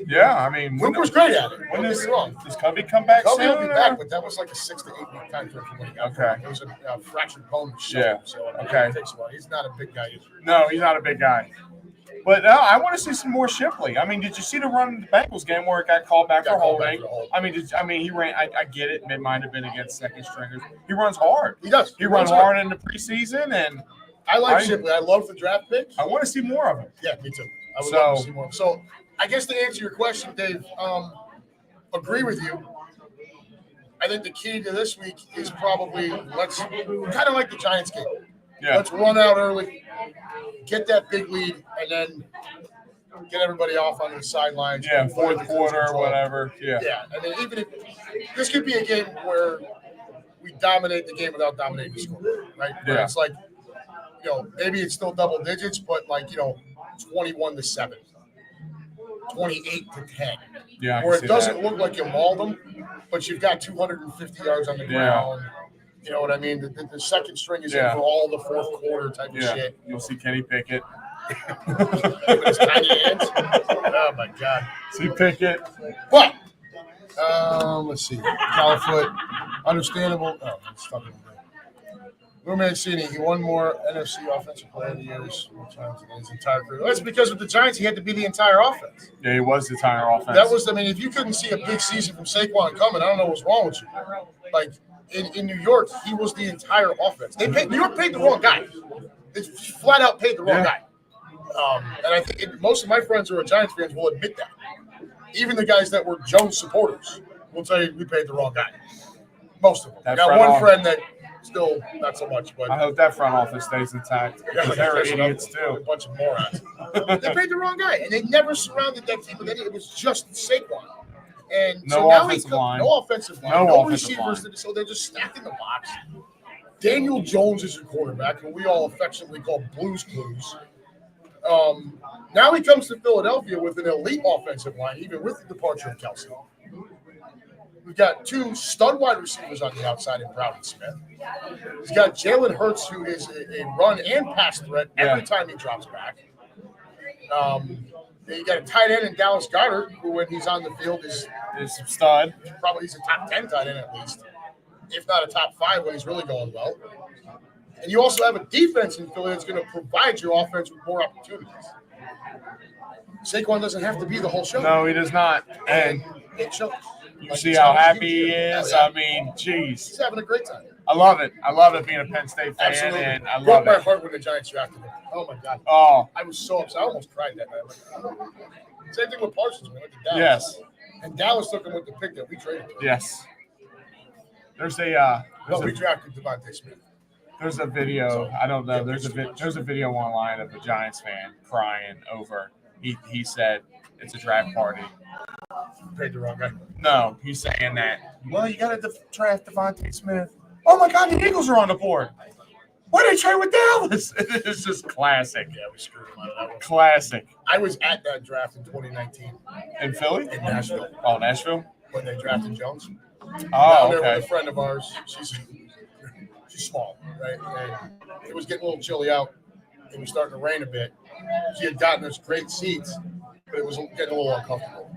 Yeah, I mean,
Cooper's great at it.
When does
Does
Covey come back?
Covey will be back, but that was like a 6 to 8 week time frame from when he got
Okay.
It was a fractured bone.
Yeah.
So
Okay.
It takes a while. He's not a big guy either.
No, he's not a big guy. But I want to see some more Shipley. I mean, did you see the run in the Bengals game where it got called back for holding? I mean, he ran. I get it. It might have been against second stringers. He runs hard.
He does.
He runs hard in the preseason, and
I like Shipley. I love the draft pick.
I want to see more of him.
Yeah, me too. I would love to see more. So, I guess to answer your question, Dave, agree with you. I think the key to this week is probably kind of like the Giants game.
Yeah.
Let's run out early, get that big lead, and then get everybody off on the sidelines.
Yeah, fourth quarter, whatever. Yeah.
Yeah, and then even if this could be a game where we dominate the game without dominating the score, right? Where it's like, maybe it's still double digits, but 21-7, 28-10.
Yeah,
where it doesn't look like you mauled them, but you've got 250 yards on the ground. You know what I mean? The second string is in for all the fourth quarter type of shit.
You'll see Kenny Pickett.
With his tiny hands. Oh, my God.
See Pickett.
But, let's see. Califoot, understandable. Oh, I'm stuck in there. Lou Mancini, he won more NFC Offensive Player of the Year his entire career. That's because with the Giants, he had to be the entire offense.
Yeah, he was the entire offense.
That was, if you couldn't see a big season from Saquon coming, I don't know what's wrong with you. Like, in New York, he was the entire offense. New York paid the wrong guy. They flat out paid the wrong guy. And I think most of my friends who are Giants fans will admit that. Even the guys that were Jones supporters will tell you we paid the wrong guy. Most of them. I got one friend that still not so much. But
I hope that front office stays intact. They're idiots too.
A bunch of morons. They paid the wrong guy, and they never surrounded that team with any. It was just Saquon. And
no offensive line.
No offensive line. No receivers. So they're just stacked in the box. Daniel Jones is your quarterback, who we all affectionately call Blues Clues. Now he comes to Philadelphia with an elite offensive line, even with the departure of Kelsey. We've got two stud wide receivers on the outside in Brown and Smith. He's got Jalen Hurts, who is a run and pass threat every time he drops back. You got a tight end in Dallas Goedert, who when he's on the field is
a stud.
Probably he's a top 10 tight end at least, if not a top 5 when he's really going well. And you also have a defense in Philly that's going to provide your offense with more opportunities. Saquon doesn't have to be the whole show.
No, he does not. And
it shows.
You see how happy he is? I mean, geez.
He's having a great time.
I love it. I love it being a Penn State fan.
Absolutely.
And I love
broke my
it.
heart when the Giants drafted him. Oh, my God.
Oh.
I was so upset. I almost cried that night. Same thing with Parsons when we went to Dallas.
Yes.
And Dallas took him with the pick that we traded for.
Yes. There's
we drafted Devontae Smith.
There's a video. I don't know. There's a video online of a Giants fan crying over He said it's a draft party.
Paid the wrong guy.
No, he's saying that. Well, you got to draft Devontae Smith. Oh my God, the Eagles are on the board. Why did they trade with Dallas? It's just classic.
Yeah, we screwed him out of that one.
Classic.
I was at that draft in 2019
In Philly?
in Nashville
Oh, Nashville?
when they drafted Jones.
Oh,
Down there
okay.
with a friend of ours. She's small, right? And it was getting a little chilly out. It was starting to rain a bit. She had gotten us great seats, but it was getting a little uncomfortable.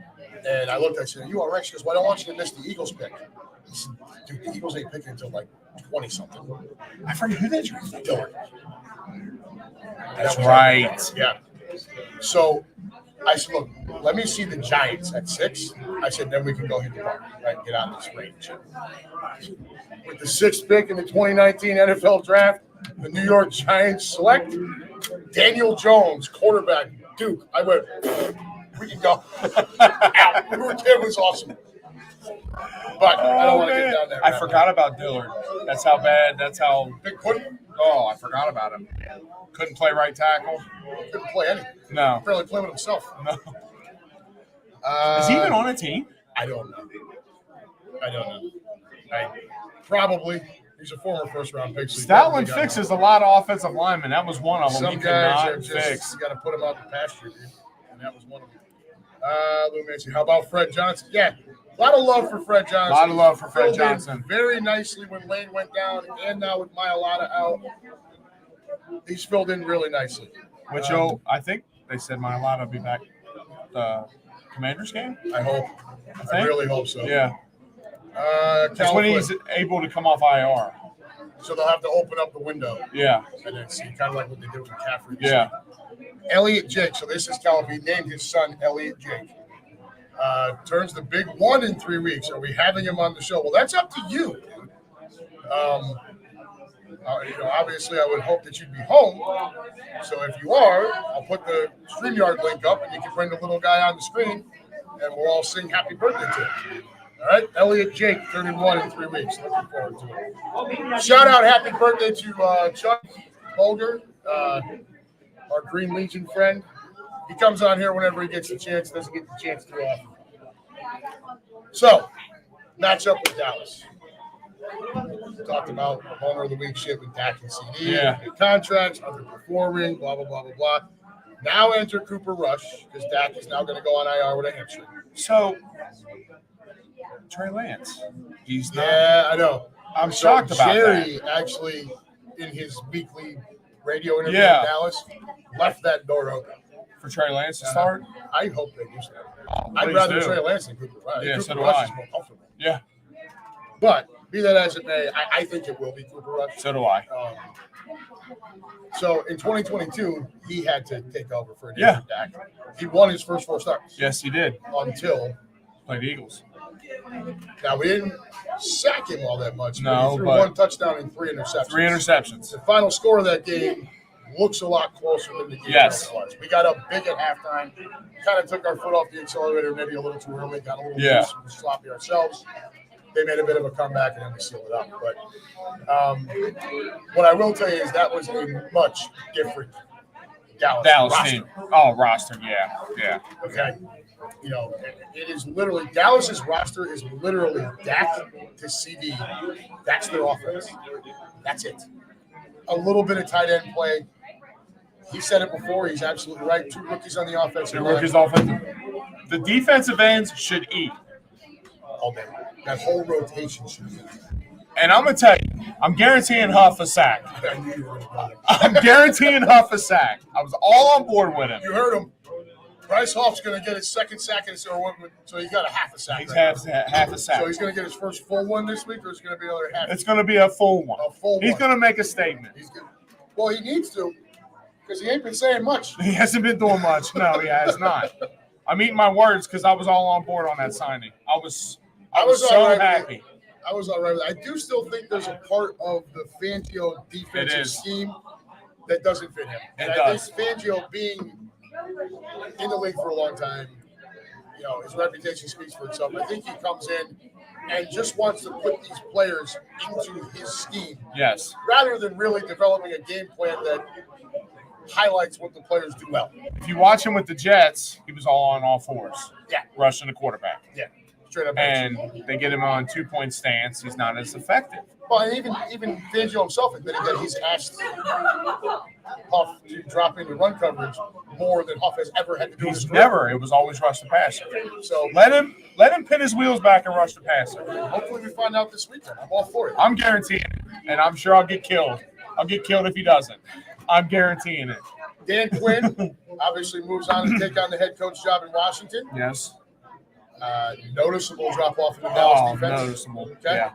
And I looked at her, I said, "Are you all right?" She goes, "Well, I don't want you to miss the Eagles pick." I said, "Dude, the Eagles ain't picking until like 20-something.
I forget who they drafted.
Dillard.
That's right.
Yeah. So I said, "Look, let me see the Giants at 6." I said, "Then we can go hit the park, right? Get out of this range." With the 6th pick in the 2019 NFL Draft, the New York Giants select Daniel Jones, quarterback, Duke. I went, "We can go." Out. It was awesome. But I don't want to get down there.
I forgot about Dillard. That's how bad. That's how.
Big pudding.
Oh, I forgot about him. Couldn't play right tackle.
Couldn't play anything.
No.
Barely play with himself.
No. Is he even on a team?
I don't know. Probably. He's a former first-round pick. So
Stoutland fixes a lot of offensive linemen. That was one of them.
Some
He could
guys are
not
just
fix.
you got to put them out the pasture, dude. And that was one of them. Lou Mancini. How about Fred Johnson? Yeah, a lot of love for Fred Johnson.
A lot of love for Fred
Filled in
Johnson.
very nicely when Lane went down, and now with Mailata out, he's filled in really nicely.
Which I think they said Mailata will be back the Commanders game.
I hope. I
think.
really hope so.
Yeah. That's when he's able to come off IR.
So they'll have to open up the window
Yeah.
and then see kind of like what they did with McCaffrey.
Yeah.
Elliot Jake. So this is Calvin. He named his son Elliot Jake. Turns the big 1 in 3 weeks. Are we having him on the show? Well, that's up to you. Obviously, I would hope that you'd be home. So if you are, I'll put the StreamYard link up, and you can bring the little guy on the screen, and we'll all sing happy birthday to him. All right, Elliot Jake turning 1 in 3 weeks. Looking forward to it. Shout out, happy birthday to Chuck Holger, our Green Legion friend. He comes on here whenever he gets the chance. Doesn't get the chance too often. So, matchup with Dallas. We talked about Homer of the Week shit with Dak and CD.
Yeah.
The contracts, underperforming, blah, blah, blah, blah, blah. Now enter Cooper Rush, because Dak is now going to go on IR with a hamstring.
So, Trey Lance. He's not.
Yeah, I know.
I'm shocked about
Jerry
that.
actually, in his weekly radio interview
Yeah.
in Dallas, left that door open.
For Trey Lance to start?
I hope they do so.
Oh,
I'd
please
rather
do.
Trey Lance than Cooper Rush.
Yeah,
Cooper
so do
Rush
I.
is more comfortable.
Yeah,
But be that as it may, I think it will be Cooper Rush.
so do I.
So in 2022, he had to take over for
Yeah.
Dak. He won his first 4 starts
Yes, he did.
until
Played Eagles.
now we didn't sack him all that much.
No,
he threw
but
1 touchdown and 3 interceptions.
3 interceptions.
The final score of that game looks a lot closer than the game
Yes.
was. We got up big at halftime, kind of took our foot off the accelerator maybe a little too early, got a little
Yeah.
loose, sloppy ourselves. They made a bit of a comeback and then we sealed it up. But what I will tell you is that was a much different Dallas roster.
team. Oh, roster. Yeah.
Okay. You know, it is literally Dallas's roster is literally Dak to CD. That's their offense. That's it. A little bit of tight end play. He said it before. He's absolutely right. 2 rookies on the offensive
The
line.
rookies offensive. The defensive ends should eat.
All day. That whole rotation should be.
And I'm going to tell you, I'm guaranteeing Huff a sack.
I knew you were going to go there.
I'm guaranteeing Huff a sack. I was all on board with him.
You heard him. Bryce Hoff's going to get his second sack in so he's got a half a sack.
He's
right
half a
now.
sack.
So he's going to get his first full one this week, or is it going to be another half?
It's going to be a full one.
A full
He's
one.
going to make a statement.
Well, he needs to, because he ain't been saying much.
He hasn't been doing much. No, he has not. I'm eating my words because I was all on board on that signing. I was so
all right with
happy.
it. I was all right with it. I do still think there's a part of the Fangio defensive
is.
scheme that doesn't fit him. And
It
I
does.
think Fangio being in the league for a long time, you know, his reputation speaks for itself. I think he comes in and just wants to put these players into his scheme
Yes.
rather than really developing a game plan that highlights what the players do well.
If you watch him with the Jets, he was all on all fours.
Yeah.
Rushing the quarterback.
Yeah, straight up.
And they get him on 2-point stance. He's not as effective.
Well, and even Fangio himself admitted that he's asked Huff to drop into run coverage more than Huff has ever had to do.
He's never. It was always rush the passer.
So
let him pin his wheels back and rush the passer.
hopefully we find out this weekend. I'm all for it.
I'm guaranteeing it, and I'm sure I'll get killed. I'll get killed if he doesn't. I'm guaranteeing it.
Dan Quinn obviously moves on to take on the head coach job in Washington.
Yes.
Noticeable drop off in the Dallas defense.
Noticeable.
Okay.
Yeah.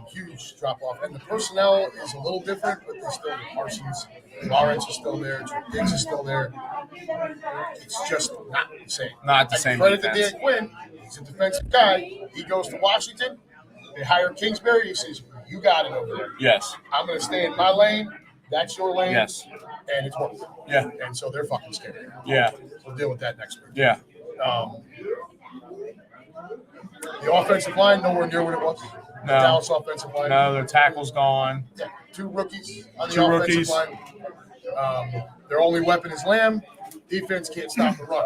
Huge drop off, and the personnel is a little different, but they still have Parsons. Lawrence is still there. Diggs is still there. It's just not the same.
Not the
And
same
credit
defense.
to Dan Quinn. He's a defensive guy. He goes to Washington. They hire Kingsbury. He says, "You got it over there.
Yes.
I'm going to stay in my lane. That's your lane."
Yes.
And it's working.
Yeah.
And so they're fucking scared.
Yeah.
We'll deal with that next week.
Yeah.
The offensive line nowhere near what it was. The
No.
Dallas offensive line.
No, their tackle's gone.
Yeah, 2 rookies on the
Two
offensive
rookies.
line. Their only weapon is Lamb. Defense can't stop the run.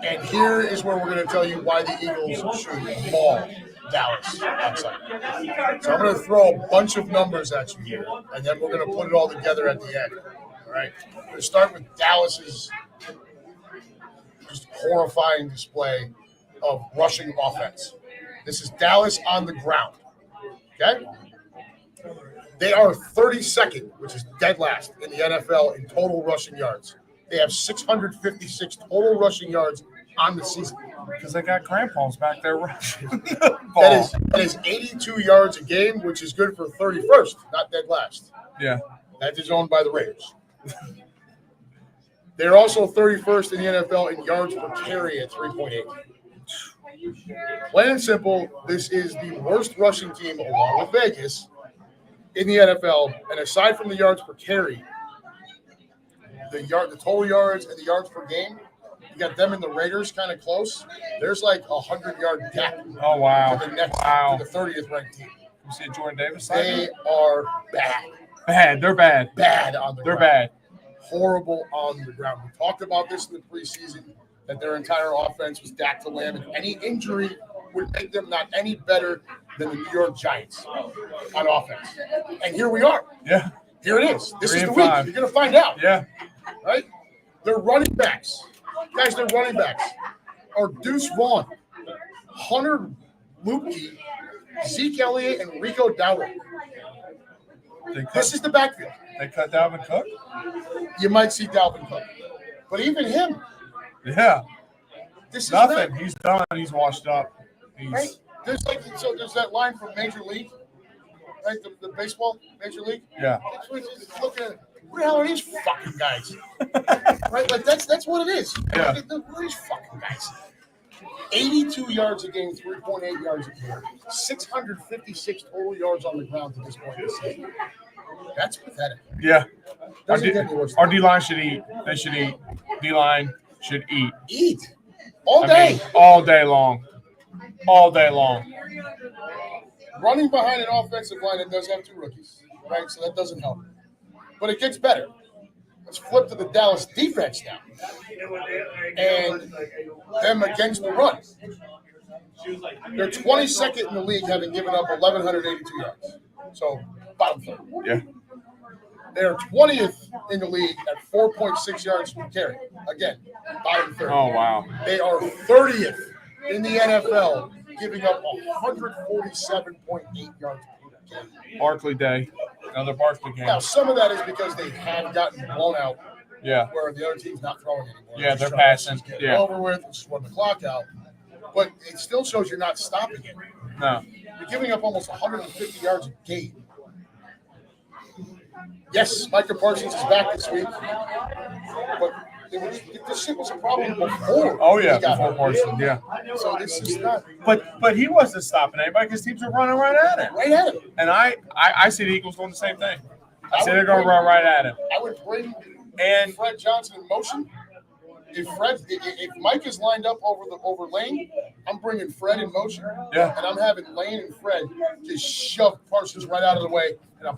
And here is where we're going to tell you why the Eagles should maul Dallas on Sunday. So I'm going to throw a bunch of numbers at you here, and then we're going to put it all together at the end. All right? We're going to start with Dallas's just horrifying display of rushing offense. This is Dallas on the ground. Okay? They are 32nd, which is dead last in the NFL in total rushing yards. They have 656 total rushing yards on the season.
Because they got crampons back there rushing the
That
ball.
is 82 yards a game, which is good for 31st, not dead last.
Yeah.
That is owned by the Raiders. They're also 31st in the NFL in yards per carry at 3.8. Plain and simple, this is the worst rushing team, along with Vegas, in the NFL. And aside from the yards per carry, the total yards and the yards per game, you got them and the Raiders kind of close. There's like a 100-yard gap
Oh, wow.
to the next,
Wow.
to the 30th ranked team.
You see Jordan Davis?
They are bad.
Bad. They're bad.
Bad on the
They're
ground.
bad.
Horrible on the ground. We talked about this in the preseason, that their entire offense was Dak to Lamb, and any injury would make them not any better than the New York Giants on offense. And here we are.
Yeah.
Here it is. This is
3
the
and
week.
5.
You're going to find out,
Yeah.
right? Their running backs. Guys, their running backs are Deuce Vaughn, Hunter Lupke, Zeke Elliott, and Rico Dowdle. This is the backfield.
They cut Dalvin Cook?
You might see Dalvin Cook. But even him,
Yeah.
this is
Nothing.
not,
He's done. He's washed up. He's
right? There's that line from Major League, right? The baseball Major League.
yeah.
It's looking at, who the hell are these fucking guys? Right? Like that's what it is.
Yeah.
Who are these fucking guys? 82 yards a game, 3.8 yards a game, 656 total yards on the ground to this point in the season. That's pathetic.
Yeah. Our
Doesn't get any worse.
D line should eat. They should eat. D line should eat.
Eat all
I
day.
mean, all day long. All day long.
Running behind an offensive line that does have 2 rookies, right? So that doesn't help. But it gets better. Let's flip to the Dallas defense now. And them against the run. They're 22nd in the league, having given up 1,182 yards. So, bottom third.
Yeah.
They're 20th in the league at 4.6 yards per carry. Again, bottom third.
Oh, wow.
They are 30th in the NFL, giving up 147.8 yards per carry.
Barkley Day. Another Barkley game.
Now, some of that is because they have gotten blown out
Yeah.
where the other team's not throwing anymore.
Yeah,
Just
they're
trying to
passing.
just get it
Yeah.
over with, just run the clock out. But it still shows you're not stopping it.
No.
You're giving up almost 150 yards a game. Yes, Micah Parsons is back this week, but this shit was a problem before.
Oh, yeah.
he got
Before
hurt.
Parsons. Yeah.
So this is not
But he wasn't stopping anybody because teams were running right at him.
right at him.
And I see the Eagles doing the same thing. I see they're going to run right at him.
I would bring
And
Fred Johnson in motion. If Mike is lined up over Lane, I'm bringing Fred in motion.
Yeah.
And I'm having Lane and Fred just shove Parsons right out of the way, and I'm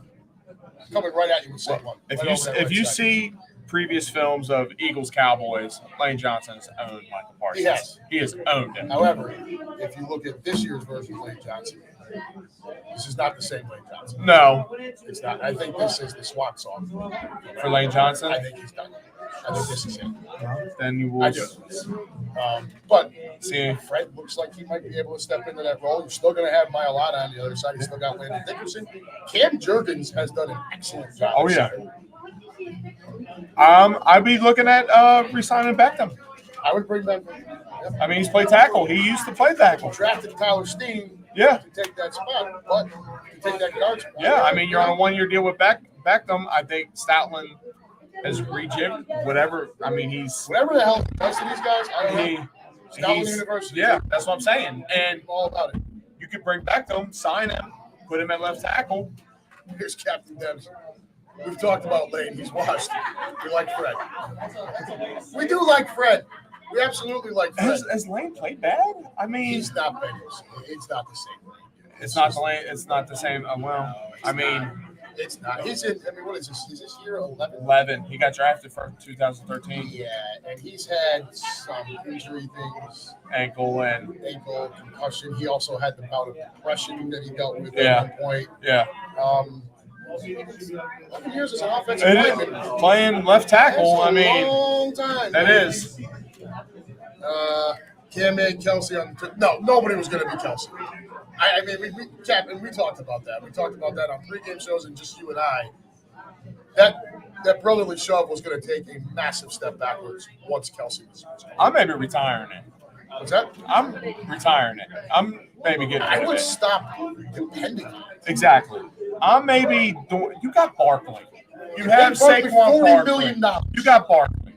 coming right at you with Saquon.
If you see previous films of Eagles Cowboys, Lane Johnson's owned Michael Parsons. He has owned him.
However, if you look at this year's version of Lane Johnson, this is not the same Lane Johnson.
No,
it's not. I think this is the swan song
for Lane Johnson.
I think he's done. I think this is it.
Then you will.
I do. But
see,
Fred looks like he might be able to step into that role. You're still going to have Mailata on the other side. He's still got Landon Dickerson. Cam Jurgens has done an excellent job.
Oh yeah. I'd be looking at re-signing Beckham.
I would bring Beckham. Yep.
I mean, he's played tackle. He used to play tackle.
Drafted Tyler Steen.
Yeah.
To take that spot, but to take that guard spot.
Yeah, I mean, you're on a 1-year deal with Beckham. I think Stoutland has rejigged whatever. I mean, he's
whatever the hell he does to these guys. I don't know. Stoutland University.
Yeah, that's what I'm saying. And
all about it.
You could bring Beckham, sign him, put him at left tackle.
Here's Captain Debs. We've talked about Lane. He's washed. We like Fred. We do like Fred. We absolutely like Fred.
Has Lane played bad? I mean,
he's not bad. It's not the same.
It's not the Lane. It's not the same. Well,
no,
I mean,
it's not. He's in. I mean, what is this? Is this year 11?
11. He got drafted for 2013.
Yeah, and he's had some injury things.
Ankle,
concussion. He also had the bout of depression that he dealt with
at
one point.
Yeah.
11 years as an offensive lineman.
Playing left tackle, I mean,
long time.
That is.
Cam made Kelsey on the no, nobody was going to be Kelsey. I mean, we talked about that. We talked about that on pregame shows and just you and I. That brotherly shove was going to take a massive step backwards once Kelsey was.
I'm maybe retiring it.
What's that?
I'm retiring it. I'm maybe getting rid of it.
I would stop depending on it.
Exactly. I'm maybe doing. You got Barkley. You have Saquon
$40 million.
You got Barkley.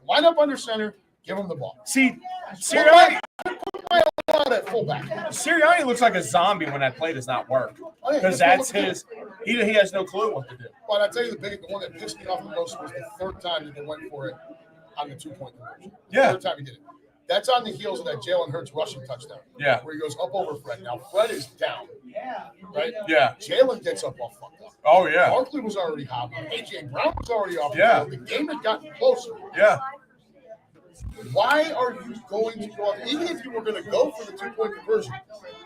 Line up under center. Give him the ball.
See, Sirianni.
At fullback.
Sirianni looks like a zombie when that play does not work. Because that's his. He has no clue what to do.
Well, I tell you, the one that pissed me off the most was the third time that they went for it on the 2-point conversion.
Yeah.
The third time he did it. That's on the heels of that Jalen Hurts rushing touchdown.
Yeah.
Where he goes up over Fred. Now, Fred is down. Right?
Yeah.
Jalen gets up all fucked up.
Oh, yeah.
Barkley was already hobbling. A.J. Brown was already off.
Yeah.
The game had gotten closer.
Yeah.
Why are you going to go – even if you were going to go for the 2-point conversion,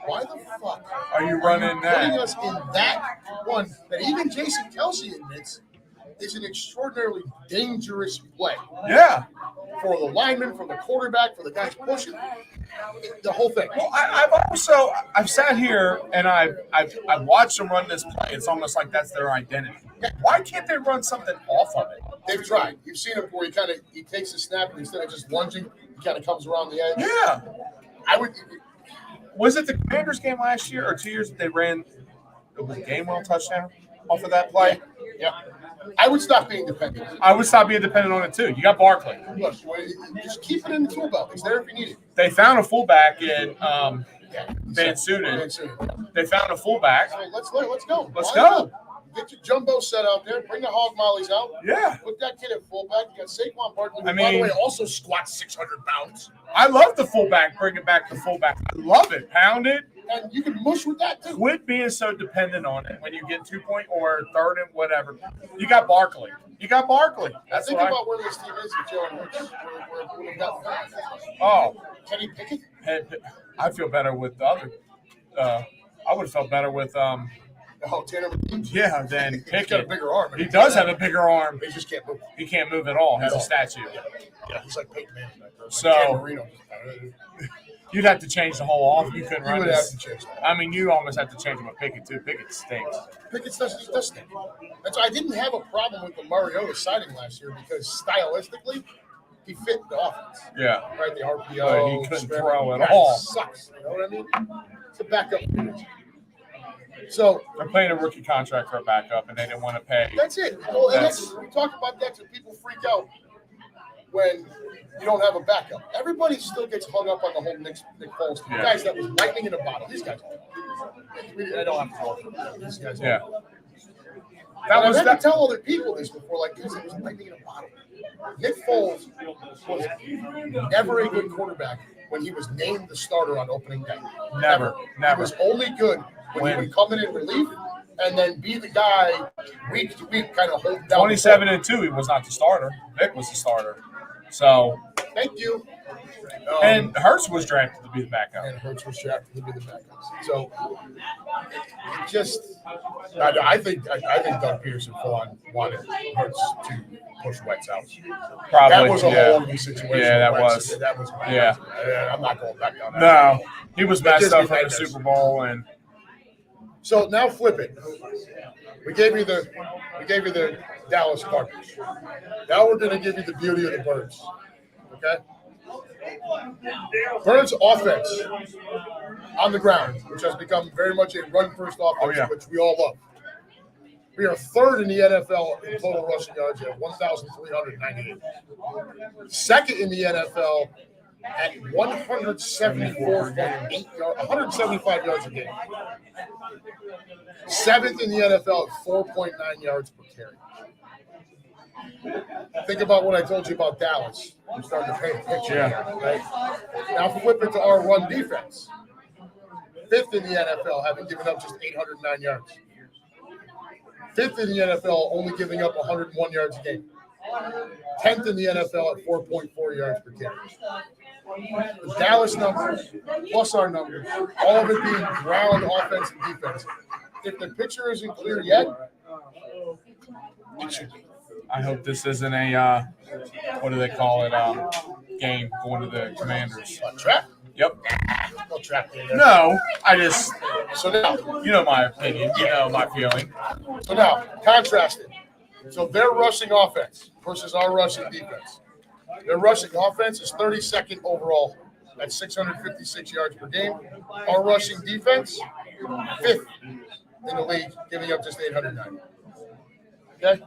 why the fuck
are you running that?
Putting us in that one that even Jason Kelsey admits is an extraordinarily dangerous play.
Yeah.
For the lineman, for the quarterback, for the guys pushing, the whole thing.
Well, I've sat here and I've watched them run this play. It's almost like that's their identity. Why can't they run something off of it?
They've tried. You've seen it where he takes a snap and instead of just lunging, he kind of comes around the edge.
Yeah.
Was
it the Commanders game last year or 2 years that they ran a Gainwell touchdown off of that play?
Yeah. I would stop being dependent.
I would stop being dependent on it too. You got Barkley.
Look, just keep it in the tool belt. It's there if you need it.
They found a fullback in Van Sunen. They found a fullback.
So let's go.
Let's go.
Get your jumbo set out there. Bring the hog mollies out.
Yeah.
Put that kid at fullback. You got Saquon Barkley, who,
by
the way, also squats 600 pounds.
I love the fullback. Bring it back to fullback. I love it. Pound it.
And you can mush with that, too.
Quit being so dependent on it when you get 2-point or third and whatever. You got Barkley. That's
think about where this team is with Jalen Hurts. Where we've got Kenny Pickett?
I feel better with the other. I would have felt better with
Tanner
yeah, than
He's
Pickett.
got a bigger arm.
He does have a bigger arm.
He just can't move.
He can't move at all. He's a statue.
Yeah, he's like Peyton Manning.
So you'd have to change the whole off. You couldn't run
would
this.
have to change that.
I mean, you almost have to change him with Pickett too. Pickett stinks.
Pickett does stink. And so I didn't have a problem with the Mariota signing last year because stylistically he fit the offense.
Yeah.
Right, the RPO.
But he couldn't throw at all.
Sucks. You know what I mean? It's a backup. So
they're paying a rookie contract for a backup, and they didn't want to pay.
That's it. Well, and we talked about that, so people freak out when you don't have a backup. Everybody still gets hung up on the whole Nick Foles. The guys that was lightning in a bottle. These guys. I don't have to talk about these guys.
Yeah.
I've had to tell other people this before, like, because it was lightning in a bottle. Nick Foles was never a good quarterback when he was named the starter on opening day.
Never.
He was only good when he would come in relief and then be the guy week to week, kind of hold down.
27-2, he was not the starter. Vic was the starter. So,
thank you.
And Hurts was drafted to be the backup.
And Hurts was drafted to be the backup. So, I think Doug Peterson full on wanted Hurts to push Wentz out.
Probably.
That was a whole new situation.
Yeah, that
Wentz.
was.
That was.
Yeah.
I'm not going back down that.
No, he was messed up from the
madness.
Super Bowl, and
so now flip it. We gave you the Dallas Cardinals. Now we're going to give you the beauty of the Birds. Okay. Birds offense on the ground, which has become very much a run-first offense, which we all love. We are third in the NFL in total rushing yards at 1,398. Second in the NFL at 175 yards a game. Seventh in the NFL at 4.9 yards per carry. Think about what I told you about Dallas. I'm starting to paint a picture here, right? Now flip it to our run defense. Fifth in the NFL, having given up just 809 yards. Fifth in the NFL, only giving up 101 yards a game. 10th in the NFL at 4.4 yards per carry. The Dallas numbers, plus our numbers, all of it being ground offense and defense. If the picture isn't clear yet, it should be.
I hope this isn't a, what do they call it, game going to the Commanders.
A trap?
Yep.
No trap there.
No, I just,
So now,
you know my opinion, you know my feeling.
So now, contrasted. So their rushing offense versus our rushing defense. Their rushing offense is 32nd overall at 656 yards per game. Our rushing defense, 5th in the league, giving up just 809. Okay?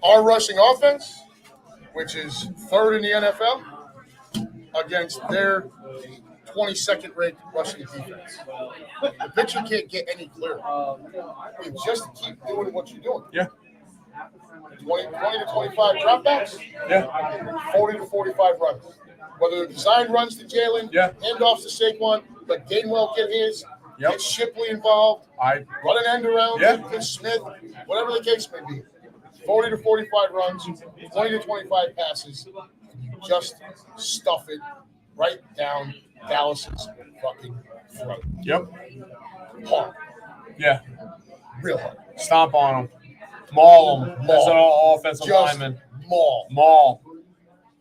Our rushing offense, which is 3rd in the NFL, against their 22nd ranked rushing defense. The picture can't get any clearer. You just keep doing what you're doing.
Yeah.
20 to 25 dropbacks.
Yeah.
40 to 45 runs. Whether they're design runs to Jalen, handoffs to Saquon, let Gainwell get his, get Shipley involved, run an end around, get Smith, whatever the case may be. 40 to 45 runs, 20 to 25 passes, and you just stuff it right down Dallas's fucking throat.
Yep.
Hard.
Yeah.
Real hard.
Stomp on them. Maul them. That's an offensive
just
lineman.
Maul.
Maul.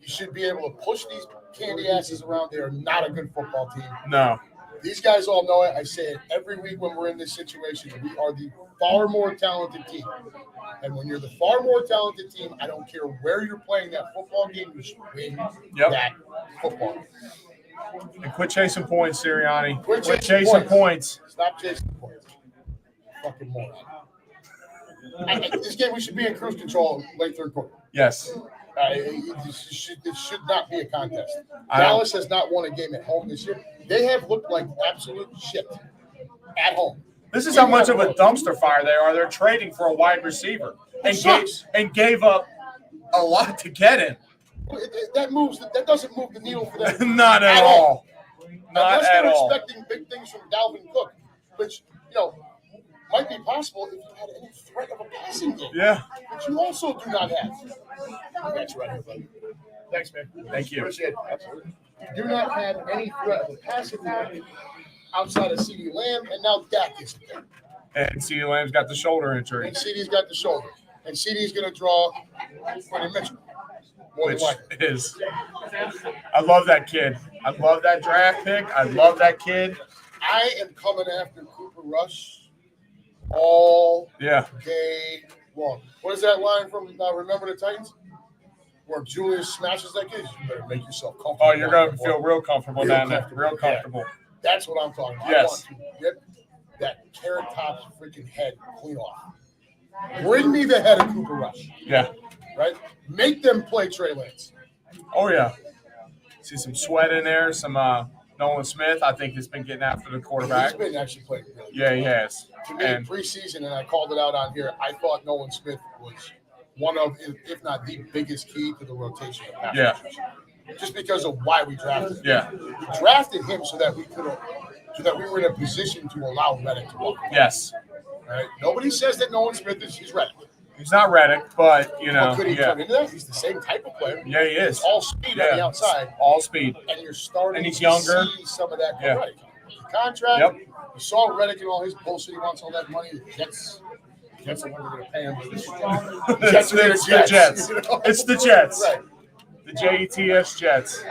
You should be able to push these candy asses around. They are not a good football team.
No.
These guys all know it. I say it every week when we're in this situation. We are the far more talented team. And when you're the far more talented team, I don't care where you're playing that football game, you should win that football game.
And quit chasing points, Sirianni.
Quit
chasing points.
Stop chasing points. Fucking moron. This game, we should be in cruise control late third quarter.
Yes.
It should not be a contest. Dallas has not won a game at home this year. They have looked like absolute shit at home.
This is how much of a dumpster fire they are. They're trading for a wide receiver and gave up a lot to get him.
That doesn't move the needle for them.
Not at all. Not
Unless
at
they're
all.
expecting big things from Dalvin Cook, which might be possible if you had any threat of a passing game.
Yeah.
Which you also do not have. That's right here, buddy. Thanks, man.
Thank you.
Appreciate it. Absolutely. You do not have any threat of a passing game outside of CeeDee Lamb, and now Dak is there.
And CeeDee Lamb's got the shoulder injury.
And CeeDee's got the shoulder. And CeeDee's going to draw Quentin Mitchell.
Which is, I love that kid. I love that draft pick. I love that kid.
I am coming after Cooper Rush all day long. What is that line from Remember the Titans? Where Julius smashes that kid? You better make yourself comfortable.
Oh, you're going to feel real comfortable down there. Real comfortable.
Yeah. That's what I'm talking about.
Yes.
I want to get that carrot top freaking head clean off. Bring me the head of Cooper Rush.
Yeah.
Right? Make them play Trey Lance.
Oh, yeah. See some sweat in there. Some Nolan Smith, I think, has been getting after the quarterback.
He's been actually playing really good.
Yeah, he has.
To me, preseason, and I called it out on here, I thought Nolan Smith was one of, if not the biggest key to the rotation of pass rushers. Just because of why we drafted him.
Yeah.
We drafted him so that we were in a position to allow Reddick to walk.
Yes.
Right? Nobody says that Nolan Smith is Reddick.
He's not Reddick, but
Could he turn into that? He's the same type of player.
Yeah, he is.
It's all speed on the outside.
All speed.
And you're starting
And he's
to
younger.
see some of that
Yeah.
Reddick. The contract.
Yep.
You saw Reddick and all his bullshit. He wants all that money. The Jets are going to pay him. But the Jets are the Jets. You know?
It's the Jets.
Right.
The Jets Jets.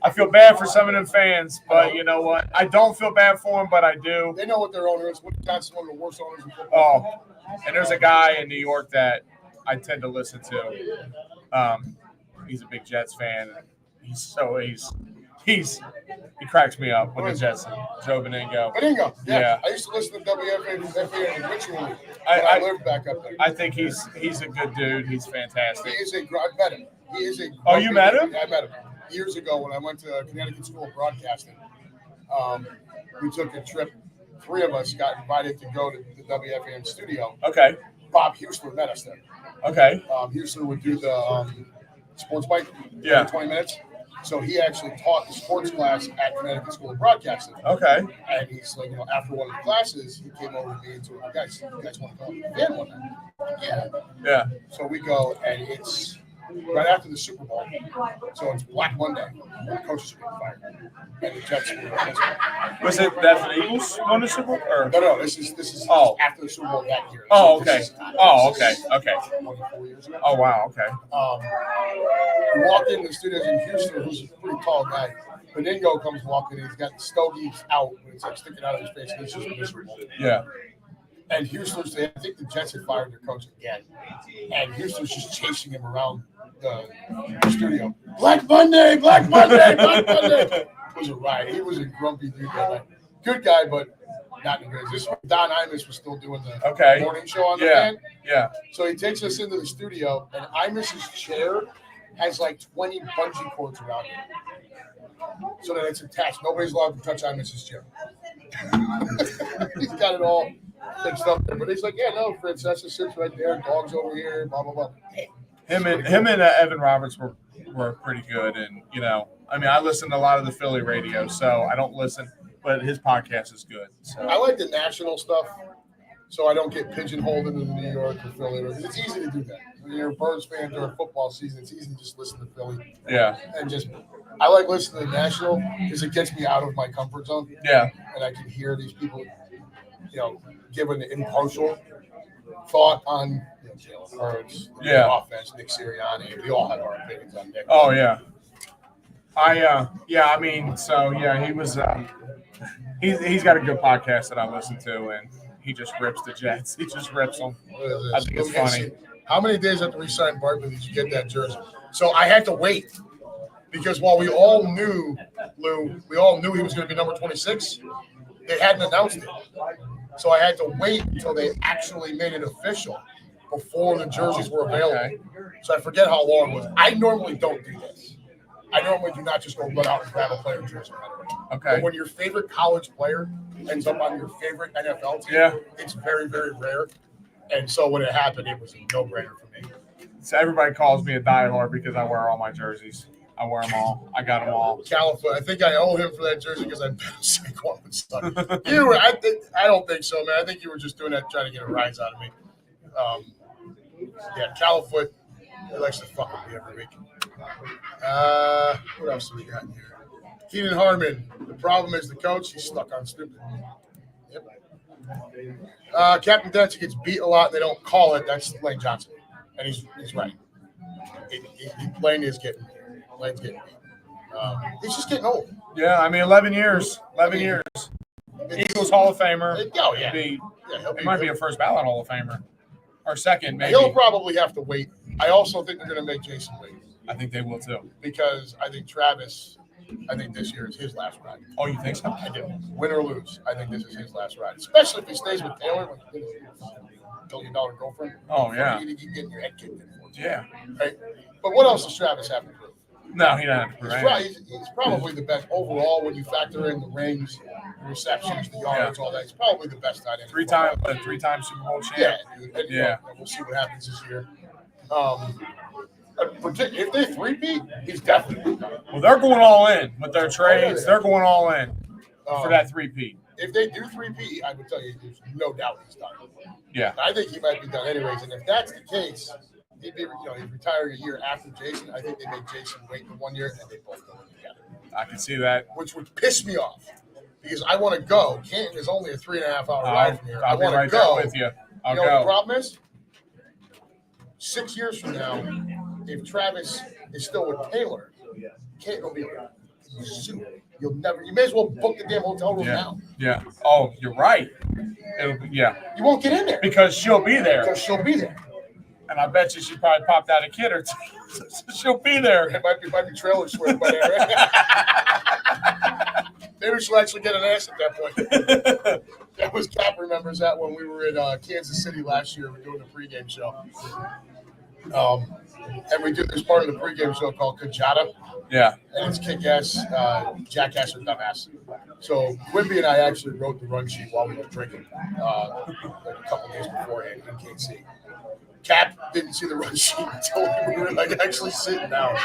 I feel bad for some of them fans, but you know what? I don't feel bad for them, but I do.
They know what their owner is. Woody Johnson's one of the worst owners in football.
Oh, and there's a guy in New York that I tend to listen to. He's a big Jets fan. He cracks me up with the Jets. Joe Beningo.
Beningo.
Yeah.
I used to listen to WFA in Richmond. I lived back up there.
I think he's a good dude. He's
He
fantastic.
is I met him. He is a.
Oh, you met him?
Yeah, I met him years ago when I went to Connecticut School of Broadcasting. We took a trip. 3 of us got invited to go to the WFAN studio.
Okay.
Bob Husler met us there.
Okay.
Husler would do the sports bite.
Yeah.
20 minutes. So he actually taught the sports class at Connecticut School of Broadcasting.
Okay.
And he's like, after one of the classes, he came over to me and told me, guys want to come to the fan one night? Yeah.
Yeah.
So we go, and it's right after the Super Bowl. So it's Black Monday. The coaches are getting fired. And the Jets were
Was it that the Eagles won the Super Bowl? Or?
No, this is after the Super Bowl that year.
Oh,
So
okay. Okay.
24 years ago.
Oh, wow. Okay.
We walked into the studios in Houston, who's a pretty tall guy. Beningo comes walking in. He's got the stogies out, but it's like sticking out of his face. It's just miserable.
Yeah.
And Houston's, I think the Jets had fired their coach again. And Houston's just chasing him around the studio. Black Monday, Black Monday, Black Monday. It was a riot. He was a grumpy dude that night. Good guy, but not good. This is when Don Imus was still doing the morning show on the fan.
Yeah.
So he takes us into the studio, and Imus's chair has like 20 bungee cords around it. So that it's attached. Nobody's allowed to touch Imus's chair. He's got it all fixed up there. But he's like, yeah, no, Francesca sits right there, dog's over here, blah, blah, blah.
Him and Evan Roberts were pretty good. And, I listen to a lot of the Philly radio, so I don't listen, but his podcast is good. So
I like the national stuff, so I don't get pigeonholed into the New York or Philly. It's easy to do that. When you're a Birds fan during football season, it's easy to just listen to Philly.
Yeah.
And I like listening to national because it gets me out of my comfort zone.
Yeah.
And I can hear these people, give an impartial thought on Jalen Hurts, the offense, Nick Sirianni. We all have our opinions on Nick.
Oh, yeah. He was he's got a good podcast that I listen to, and he just rips the Jets. He just rips them. I think it's funny.
How many days after we signed Barkley did you get that jersey? So I had to wait because while we all knew, Lou, he was going to be number 26, they hadn't announced it. So I had to wait until they actually made it official before the jerseys were available. Okay. So I forget how long it was. I normally don't do this. I normally do not just go run out and grab a player jersey right away.
Okay.
But when your favorite college player ends up on your favorite NFL team, it's very, very rare. And so when it happened, it was a no-brainer for me.
So everybody calls me a diehard because I wear all my jerseys. I wear them all. I got them all.
California. I think I owe him for that jersey because I bet Saquon would suck. I don't think so, man. I think you were just doing that trying to get a rise out of me. Califoot, he likes to fuck with me every week. What else do we got in here? Keenan Harmon. The problem is the coach. He's stuck on stupid. Yep. Captain Dempsey gets beat a lot. And they don't call it. That's Lane Johnson, and he's right. Lane is getting. Lane's getting beat. He's just getting old.
Yeah, 11 years. 11 years. Eagles Hall of Famer.
Oh, yeah.
He might be a first ballot Hall of Famer. Or second, maybe.
He'll probably have to wait. I also think they're going to make Jason wait.
I think they will, too.
Because I think Travis, this year is his last ride.
Oh, you think so?
I do. Win or lose, I think this is his last ride. Especially if he stays with Taylor, like his $1 billion girlfriend.
Oh, yeah.
You keep getting your head kicked in for it.
Yeah.
Right? But what else does Travis have to prove?
No, he doesn't have to prove
he's probably the best overall when you factor in the rings, the receptions, the yards, all that. He's probably the best tight end.
Three-time Super Bowl champ.
Yeah, dude. And, we'll see what happens this year. If they three-peat, he's definitely.
Well, they're going all in with their trades. They're going all in for that three-peat.
if they do 3P, I would tell you there's no doubt he's done.
Yeah.
I think he might be done anyways. And if that's the case, he'd retiring a year after Jason. I think they make Jason wait for 1 year and they both go together.
I can see that.
Which would piss me off because I want to go. Canton is only a 3.5 hour ride from here. I
I'll be
want
right
to go
there with you. I'll
you know
go.
what the problem is? 6 years from now, if Travis is still with Taylor, Canton will be zoo. You may as well book the damn hotel room now.
Yeah. Oh, you're right. You
won't get in there
because she'll be there.
And
I bet you she probably popped out a kid or two. She'll be there.
It might be trailer swim by there. Right? Maybe she'll actually get an ass at that point. That was Cap remembers that when we were in Kansas City last year. We're doing the pregame show. And we do this part of the pregame show called Kajada.
Yeah.
And it's kick-ass, jackass, or dumbass. So Quimby and I actually wrote the run sheet while we were drinking like a couple days beforehand in KC. Cap didn't see the run sheet until we were actually sitting down.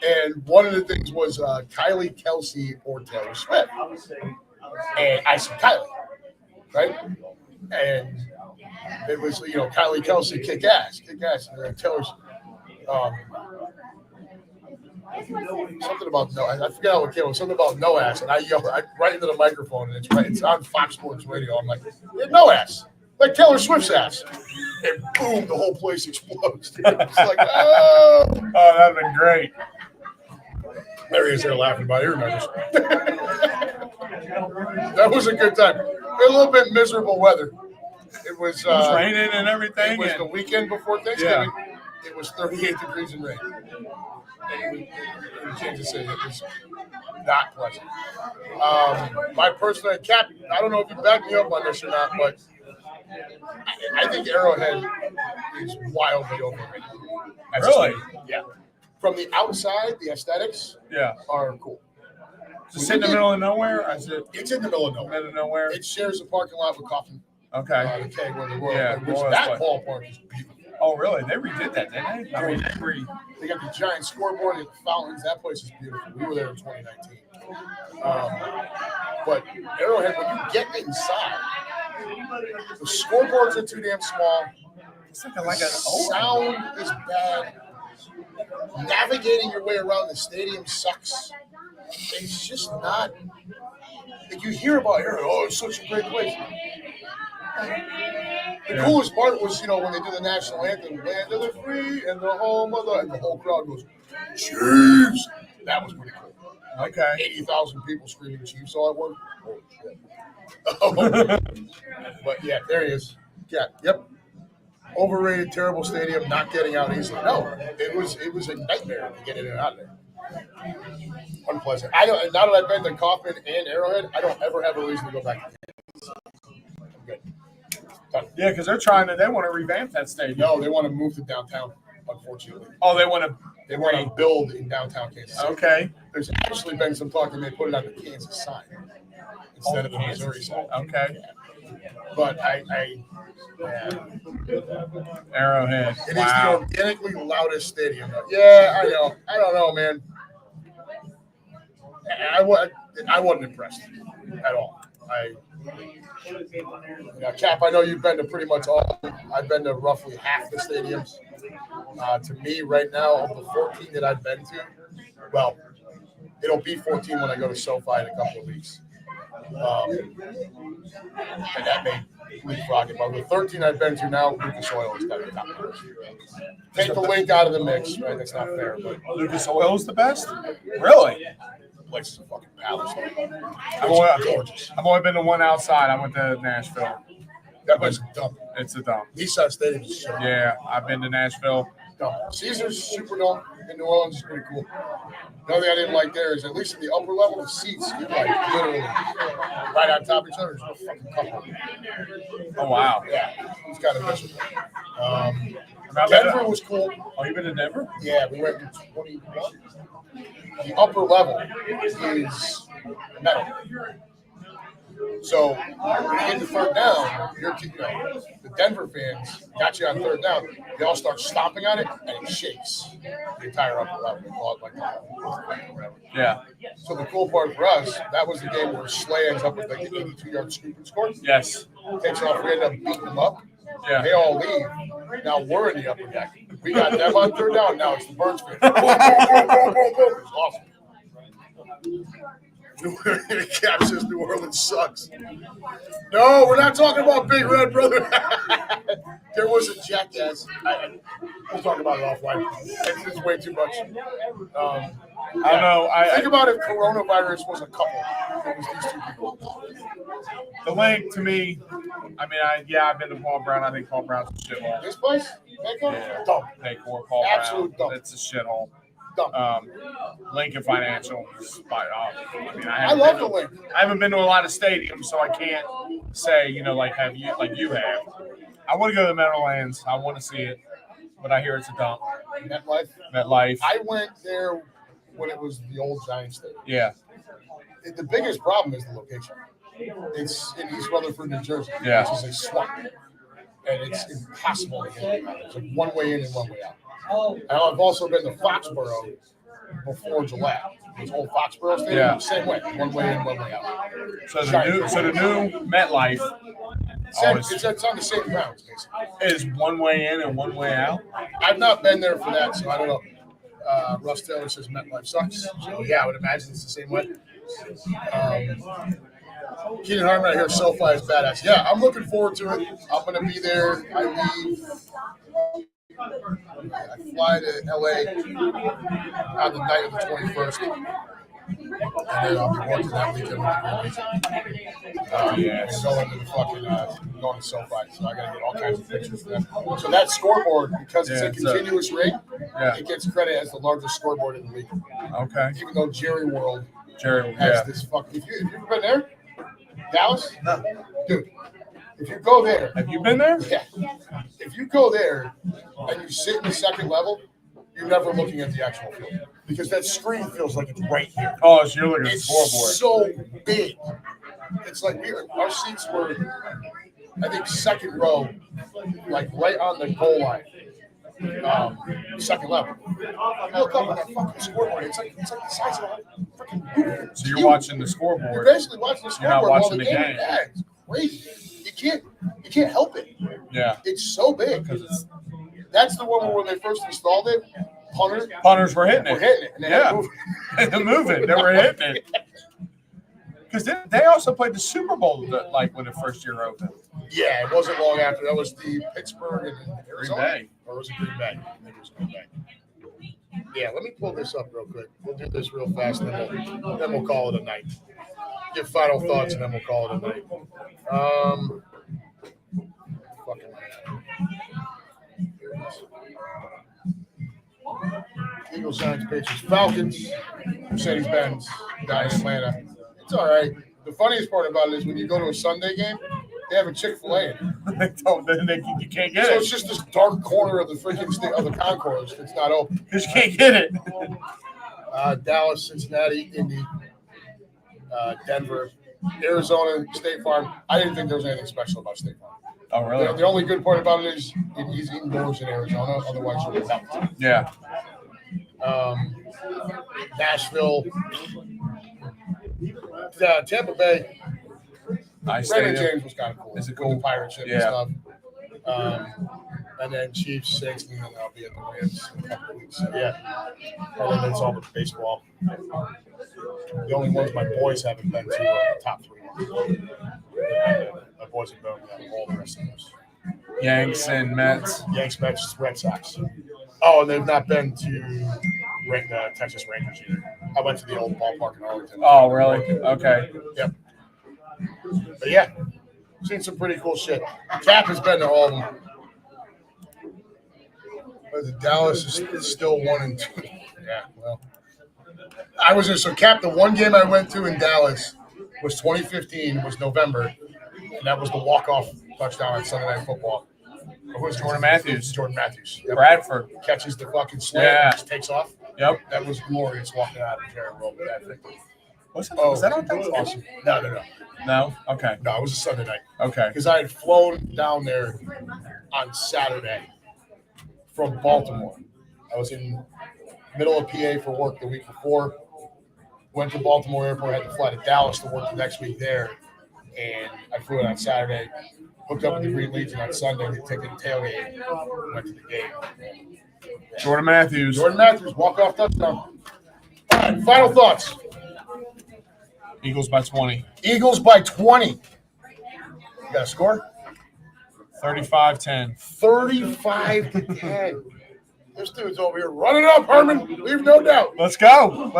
And one of the things was Kylie, Kelsey, or Taylor Swift. And I said Kylie, right? And it was, Kylie, Kelsey, kick ass. And then Taylor's something about no. I forget how it came. Something about no ass, and I yelled right into the microphone, and it's on Fox Sports Radio. I'm like, yeah, no ass, like Taylor Swift's ass, and boom, the whole place explodes. It's like, oh,
that'd been great.
There he is there laughing about it. He remembers. That was a good time. A little bit miserable weather. It was
raining and everything.
It was the weekend before Thanksgiving.
Yeah.
It was 38 degrees and rain. In Kansas City, it was not pleasant. My personal Cap, I don't know if you back me up on this or not, but I think Arrowhead is wildly overrated.
Really?
Yeah. From the outside, the aesthetics are cool.
Just in the middle of nowhere?
It's in the middle of nowhere. It shares a parking lot with Coffin.
Okay.
The K where the Royal,
Royal
that ballpark is beautiful.
Oh, really? They redid that, didn't they? I mean,
they got the giant scoreboard and fountains. That place is beautiful. We were there in 2019. But Arrowhead, when you get inside, the scoreboards are too damn small.
It's like a
sound is bad. Navigating your way around the stadium sucks. It's just not. Like you hear about Arrowhead, it's such a great place. The coolest part was, when they do the national anthem, "Land of the Free and the Home of the," and the whole crowd goes, "Chiefs!" That was pretty cool.
Okay.
80,000 people screaming "Chiefs" all at once. Holy shit. But yeah, there he is. Yeah, yep. Overrated, terrible stadium, not getting out easily. No, it was a nightmare to get in and out of there. Unpleasant. Now that I've been to Kaufman and Arrowhead, I don't ever have a reason to go back to Kansas. I'm good. Done.
Yeah, because they want to revamp that stadium.
No, they want to move to downtown, unfortunately.
Oh, they want to
build in downtown Kansas City.
Okay.
There's actually been some talk they may put it on the Kansas side instead of the Missouri side.
Okay.
But
Arrowhead.
It is the organically loudest stadium. Yeah, I know. I don't know, man. I wasn't impressed at all. Cap, I know you've been to pretty much all. I've been to roughly half the stadiums. To me, right now, of the 14 that I've been to, well, it'll be 14 when I go to SoFi in a couple of weeks. And that may leapfrog it. But the 13 I've been to now, Lucas Oil is got to be top notch. Take the link out of the mix, right? That's not fair. But
Lucas Oil is the best? Really?
The place is a fucking palace.
I've only been to one outside. I went to Nashville.
That place is dumb.
It's a dump.
Nissan Stadium is so
Yeah, I've been to Nashville.
dumb. Caesars Superdome in New Orleans is pretty cool. The only thing I didn't like there is at least in the upper level of seats, you're like literally right on top of each other. There's no fucking couple.
Oh, wow.
Yeah, it's kind of miserable. Denver was cool.
Oh, you been to Denver?
Yeah, we went to 21. The upper level is metal. So when you get to third down, the Denver fans got you on third down. They all start stomping on it, and it shakes the entire upper level. We call it like whatever.
Yeah.
So the cool part for us, that was the game where Slay ends up with like an 82-yard scoop and score.
Yes.
Takes off. We end up beating them up.
Yeah.
They all leave. Now we're in the upper deck. We got them on third down. Now it's the Birds fans. Boom, boom, boom, boom, boom, boom. It's awesome. Cap says New Orleans sucks. No, we're not talking about Big Red, brother. There was a jackass. We'll talk about it offline. It's way too much.
I don't know.
Think about if coronavirus was a couple. It was these two people.
The link to me, I mean, I've been to Paul Brown. I think Paul Brown's a shithole.
This place?
Yeah.
Dumb.
Paycor, Paul
Absolute
Brown.
dumb.
It's a shithole.
Dumb.
Lincoln Financial, spot off. I mean,
I love the link.
I haven't been to a lot of stadiums, so I can't say, like you have. I want to go to the Meadowlands. I want to see it, but I hear it's a dump. MetLife.
I went there when it was the old Giants Stadium.
Yeah.
The biggest problem is the location. It's in East Rutherford, New Jersey,
Yeah.
which is a swamp, and it's impossible to get around. It's like one way in and one way out. And I've also been to Foxborough before Gillette. This whole Foxborough Stadium,
Yeah.
same way, one way in, one way out.
So the new MetLife
It's on the same grounds, basically.
is one way in and one way out.
I've not been there for that, so I don't know. Russ Taylor says MetLife sucks. So yeah, I would imagine it's the same way. Keenan Harmon right here, SoFi is badass. Yeah, I'm looking forward to it. I'm going to be there. I fly to LA on the night of the 21st. And then I'll be working that weekend with the
Yes.
and going to the fucking going to SoFi. So I got to get all kinds of pictures for them. So that scoreboard, because it's
Yeah,
a continuous rate,
Yeah.
it gets credit as the largest scoreboard in the league.
Okay.
Even though Jerry World
Jerry.
has
Yeah.
this fucking. If you've ever been there, Dallas, dude. If you go there,
Have you been there?
yeah. If you go there and you sit in the second level, you're never looking at the actual field because that screen feels like it's right here.
Oh, so you're looking at the
It's
scoreboard.
so big. It's like our seats were, I think, second row, like right on the goal line, second level. You look up at that fucking scoreboard. It's like the size of a freaking roof.
So you're watching the
You're
scoreboard.
basically watching the
You're not
scoreboard while
watching
the
the
game.
game.
Yeah, it's crazy. You can't help it.
Yeah.
It's so big. That's the one where when they first installed it,
Punters were hitting
were
it.
hitting it. And they had
Yeah.
to move
They're moving. They were hitting it. Because they also played the Super Bowl when the first year opened.
Yeah, it wasn't long after. That was the Pittsburgh and Arizona.
Green Bay.
Or was it Green Bay? I think it was Green Bay. Yeah, let me pull this up real quick. We'll do this real fast, and then we'll call it a night. Give final thoughts, and then we'll call it a night. Fucking. Here it is. Eagles, Giants, Patriots, Falcons, Mercedes-Benz, down in Atlanta. It's all right. The funniest part about it is when you go to a Sunday game, they have a Chick-fil-A in it.
You can't get
So
it.
it's just this dark corner of the freaking of the concourse that's not open.
Because you can't get it.
Dallas, Cincinnati, Indy, Denver, Arizona, State Farm. I didn't think there was anything special about State Farm.
Oh, really?
The only good part about it is he's indoors in Arizona. Otherwise, you're without.
Yeah.
Nashville, Tampa Bay.
Nice
Raymond
stadium.
James was kind of cool.
Is it
With
cool?
the pirate ship
Yeah.
and stuff. And then Chiefs, Saints, and then I'll be at the Rams in a couple of weeks. So, yeah. And then it's all the baseball. The only ones my boys haven't been to are the top three ones. My boys have been to all the rest of those.
Yanks and Mets.
Yanks, Mets, Red Sox. Oh, and they've not been to the Texas Rangers either. I went to the old ballpark in Arlington.
Oh, really? Okay.
Yep. But yeah, seen some pretty cool shit. Cap has been to all of them. But the Dallas is still 1-2. Yeah, well. I was there. So Cap, the one game I went to in Dallas was 2015, was November. And that was the walk-off touchdown on Sunday Night Football.
Jordan Matthews.
Jordan Matthews. Yep.
Bradford.
Catches the fucking slam
Yeah.
and just takes off.
Yep.
That was glorious walking out of Jerry World with that victory.
Was
Oh,
that on Thanksgiving?
awesome. No.
No? Okay.
No, it was a Sunday night.
Okay.
Because I had flown down there on Saturday from Baltimore. I was in middle of PA for work the week before. Went to Baltimore Airport, had to fly to Dallas to work the next week there. And I flew in on Saturday, hooked up with the Green Legion on Sunday, the ticket tailgate, went to the game.
Jordan Matthews.
Walk-off touchdown. All right, final thoughts.
Eagles by 20.
Eagles by 20. You got a score?
35-10.
35-10. This dude's over here. Run it up, Herman. Leave no doubt.
Let's go.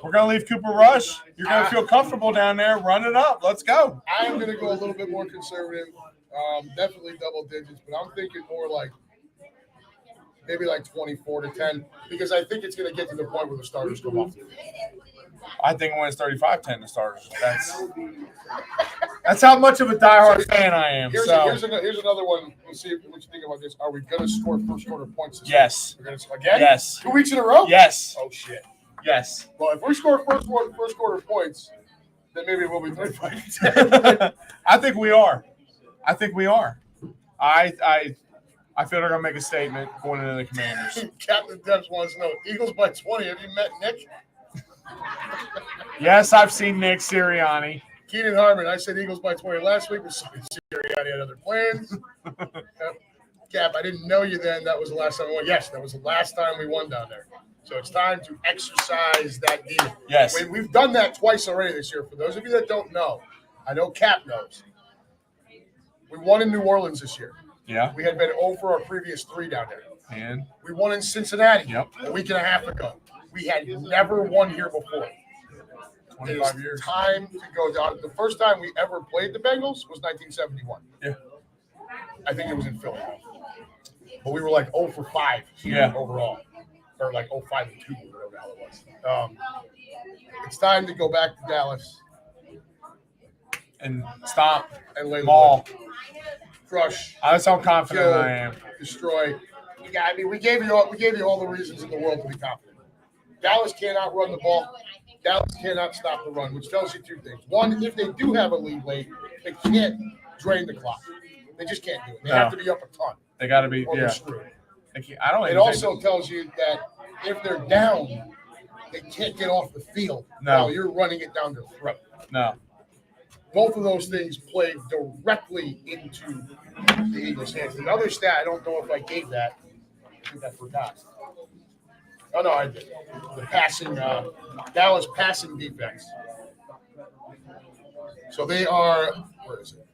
We're going to leave Cooper Rush. You're going to feel comfortable down there. Run it up. Let's go.
I am going to go a little bit more conservative. Definitely double digits, but I'm thinking more like maybe like 24-10 because I think it's going to get to the point where the starters come off.
I think when it's 35-10, the starters. That's how much of a diehard fan I am.
Here's another one. Let's see what you think about this. Are we going to score first quarter points this
Yes.
week? We're going to again?
Yes.
2 weeks in a row?
Yes.
Oh, shit.
Yes.
Well, if we score first quarter points, then maybe we'll be 35-10.
I think we are. I feel they're going to make a statement going into the Commanders.
Captain Debs wants to know, Eagles by 20. Have you met Nick?
Yes, I've seen Nick Sirianni.
Keenan Harmon, I said Eagles by 20 last week, but Sirianni had other plans. Cap, I didn't know you then. That was the last time we won. Yes, that was the last time we won down there. So it's time to exercise that demon.
Yes.
We've done that twice already this year. For those of you that don't know, I know Cap knows. We won in New Orleans this year.
Yeah.
We had been over our previous 3 down there.
And
we won in Cincinnati
a
week and a half ago. We had never won here before.
25 years.
Time to go down. The first time we ever played the Bengals was 1971.
Yeah.
I think it was in Philly. But we were like 0 for 5 overall. Or like 0-5-2, whatever the hell it was. It's time to go back to Dallas
and stop
and lay the
ball.
Crush.
That's how confident
kill,
I am.
Destroy. I mean, we gave you all the reasons in the world to be confident. Dallas cannot run the ball. Dallas cannot stop the run, which tells you 2 things. One, if they do have a lead late, they can't drain the clock. They just can't do it. They have to be up a ton.
They got to be,
or they're screwed.
It
also tells you that if they're down, they can't get off the field while you're running it down their throat.
No.
Both of those things play directly into the Eagles' hands. The other stat, I don't know if I gave that. I think I forgot. Oh, no, I did. The passing, Dallas passing defense. So they are, where is it?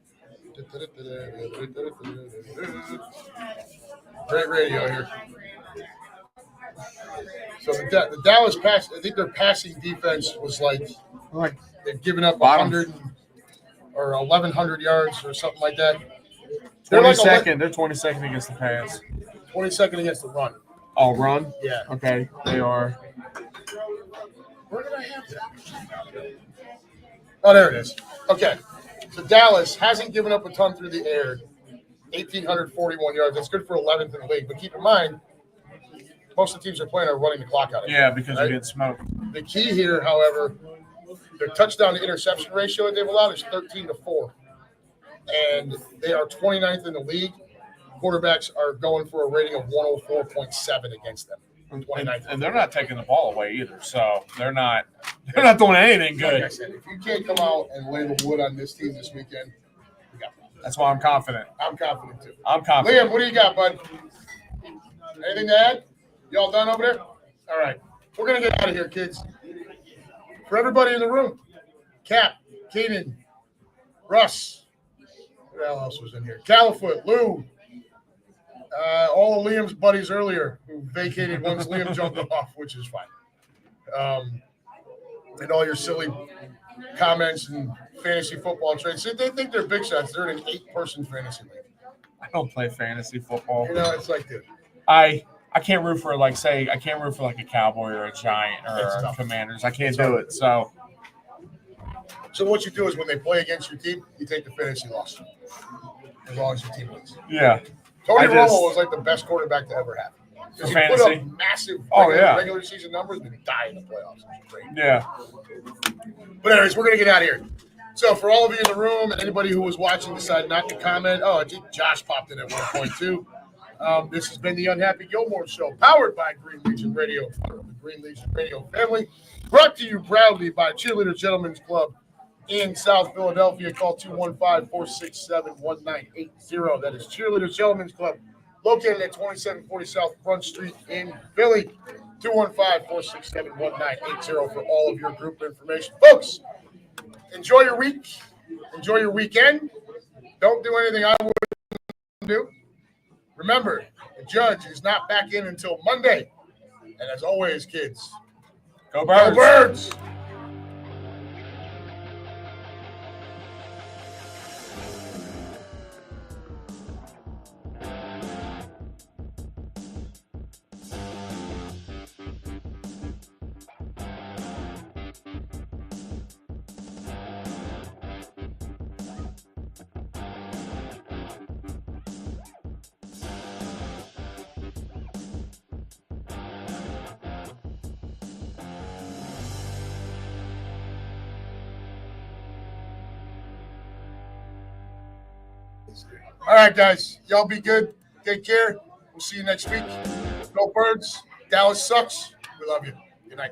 Great radio here. So the Dallas pass, I think their passing defense was like they've given up 100 or 1,100 yards or something like that.
They're 22nd. They're 22nd against the pass.
22nd against the run.
Oh, run?
Yeah.
Okay, they are.
Where did I have that? Oh, there it is. Okay. So Dallas hasn't given up a ton through the air. 1,841 yards. That's good for 11th in the league. But keep in mind, most of the teams they're playing are running the clock out.
Yeah, because you get smoked.
The key here, however, their touchdown to interception ratio that they've allowed is 13-4. And they are 29th in the league. Quarterbacks are going for a rating of 104.7 against them. 29th.
And they're not taking the ball away either. So they're not doing anything good.
Like I said, if you can't come out and lay the wood on this team this weekend, we got problems.
That's why I'm confident.
I'm confident too.
I'm confident.
Liam, what do you got, bud? Anything to add? Y'all done over there? All right. We're going to get out of here, kids. For everybody in the room, Cap, Keenan, Russ, what else was in here? Califoot, Lou, all of Liam's buddies earlier who vacated once Liam jumped off, which is fine. And all your silly comments and fantasy football trades. They think they're big shots. They're in an 8-person fantasy league.
I don't play fantasy football.
You know, it's like, dude.
I can't root for I can't root for a Cowboy or a Giant or a Commanders. I can't do it. So
what you do is when they play against your team, you take the fantasy loss. As long as your team wins.
Yeah.
Tony Romo was like the best quarterback to ever have. Because
For
you put
fantasy.
up massive regular season numbers and then die in the playoffs. It's great.
Yeah.
But anyways, we're going to get out of here. So for all of you in the room and anybody who was watching decided not to comment, Josh popped in at one point too. This has been the Unhappy Gilmore Show, powered by Green Legion Radio, part of the Green Legion Radio family, brought to you proudly by Cheerleader Gentlemen's Club in South Philadelphia. Call 215-467-1980. That is Cheerleader Gentlemen's Club, located at 2740 South Front Street in Philly. 215-467-1980 for all of your group information. Folks, enjoy your week. Enjoy your weekend. Don't do anything I wouldn't do. Remember, the judge is not back in until Monday. And as always, kids,
Go Birds.
go Birds! All right, guys. Y'all be good. Take care. We'll see you next week. Go Birds. Dallas sucks. We love you. Good night.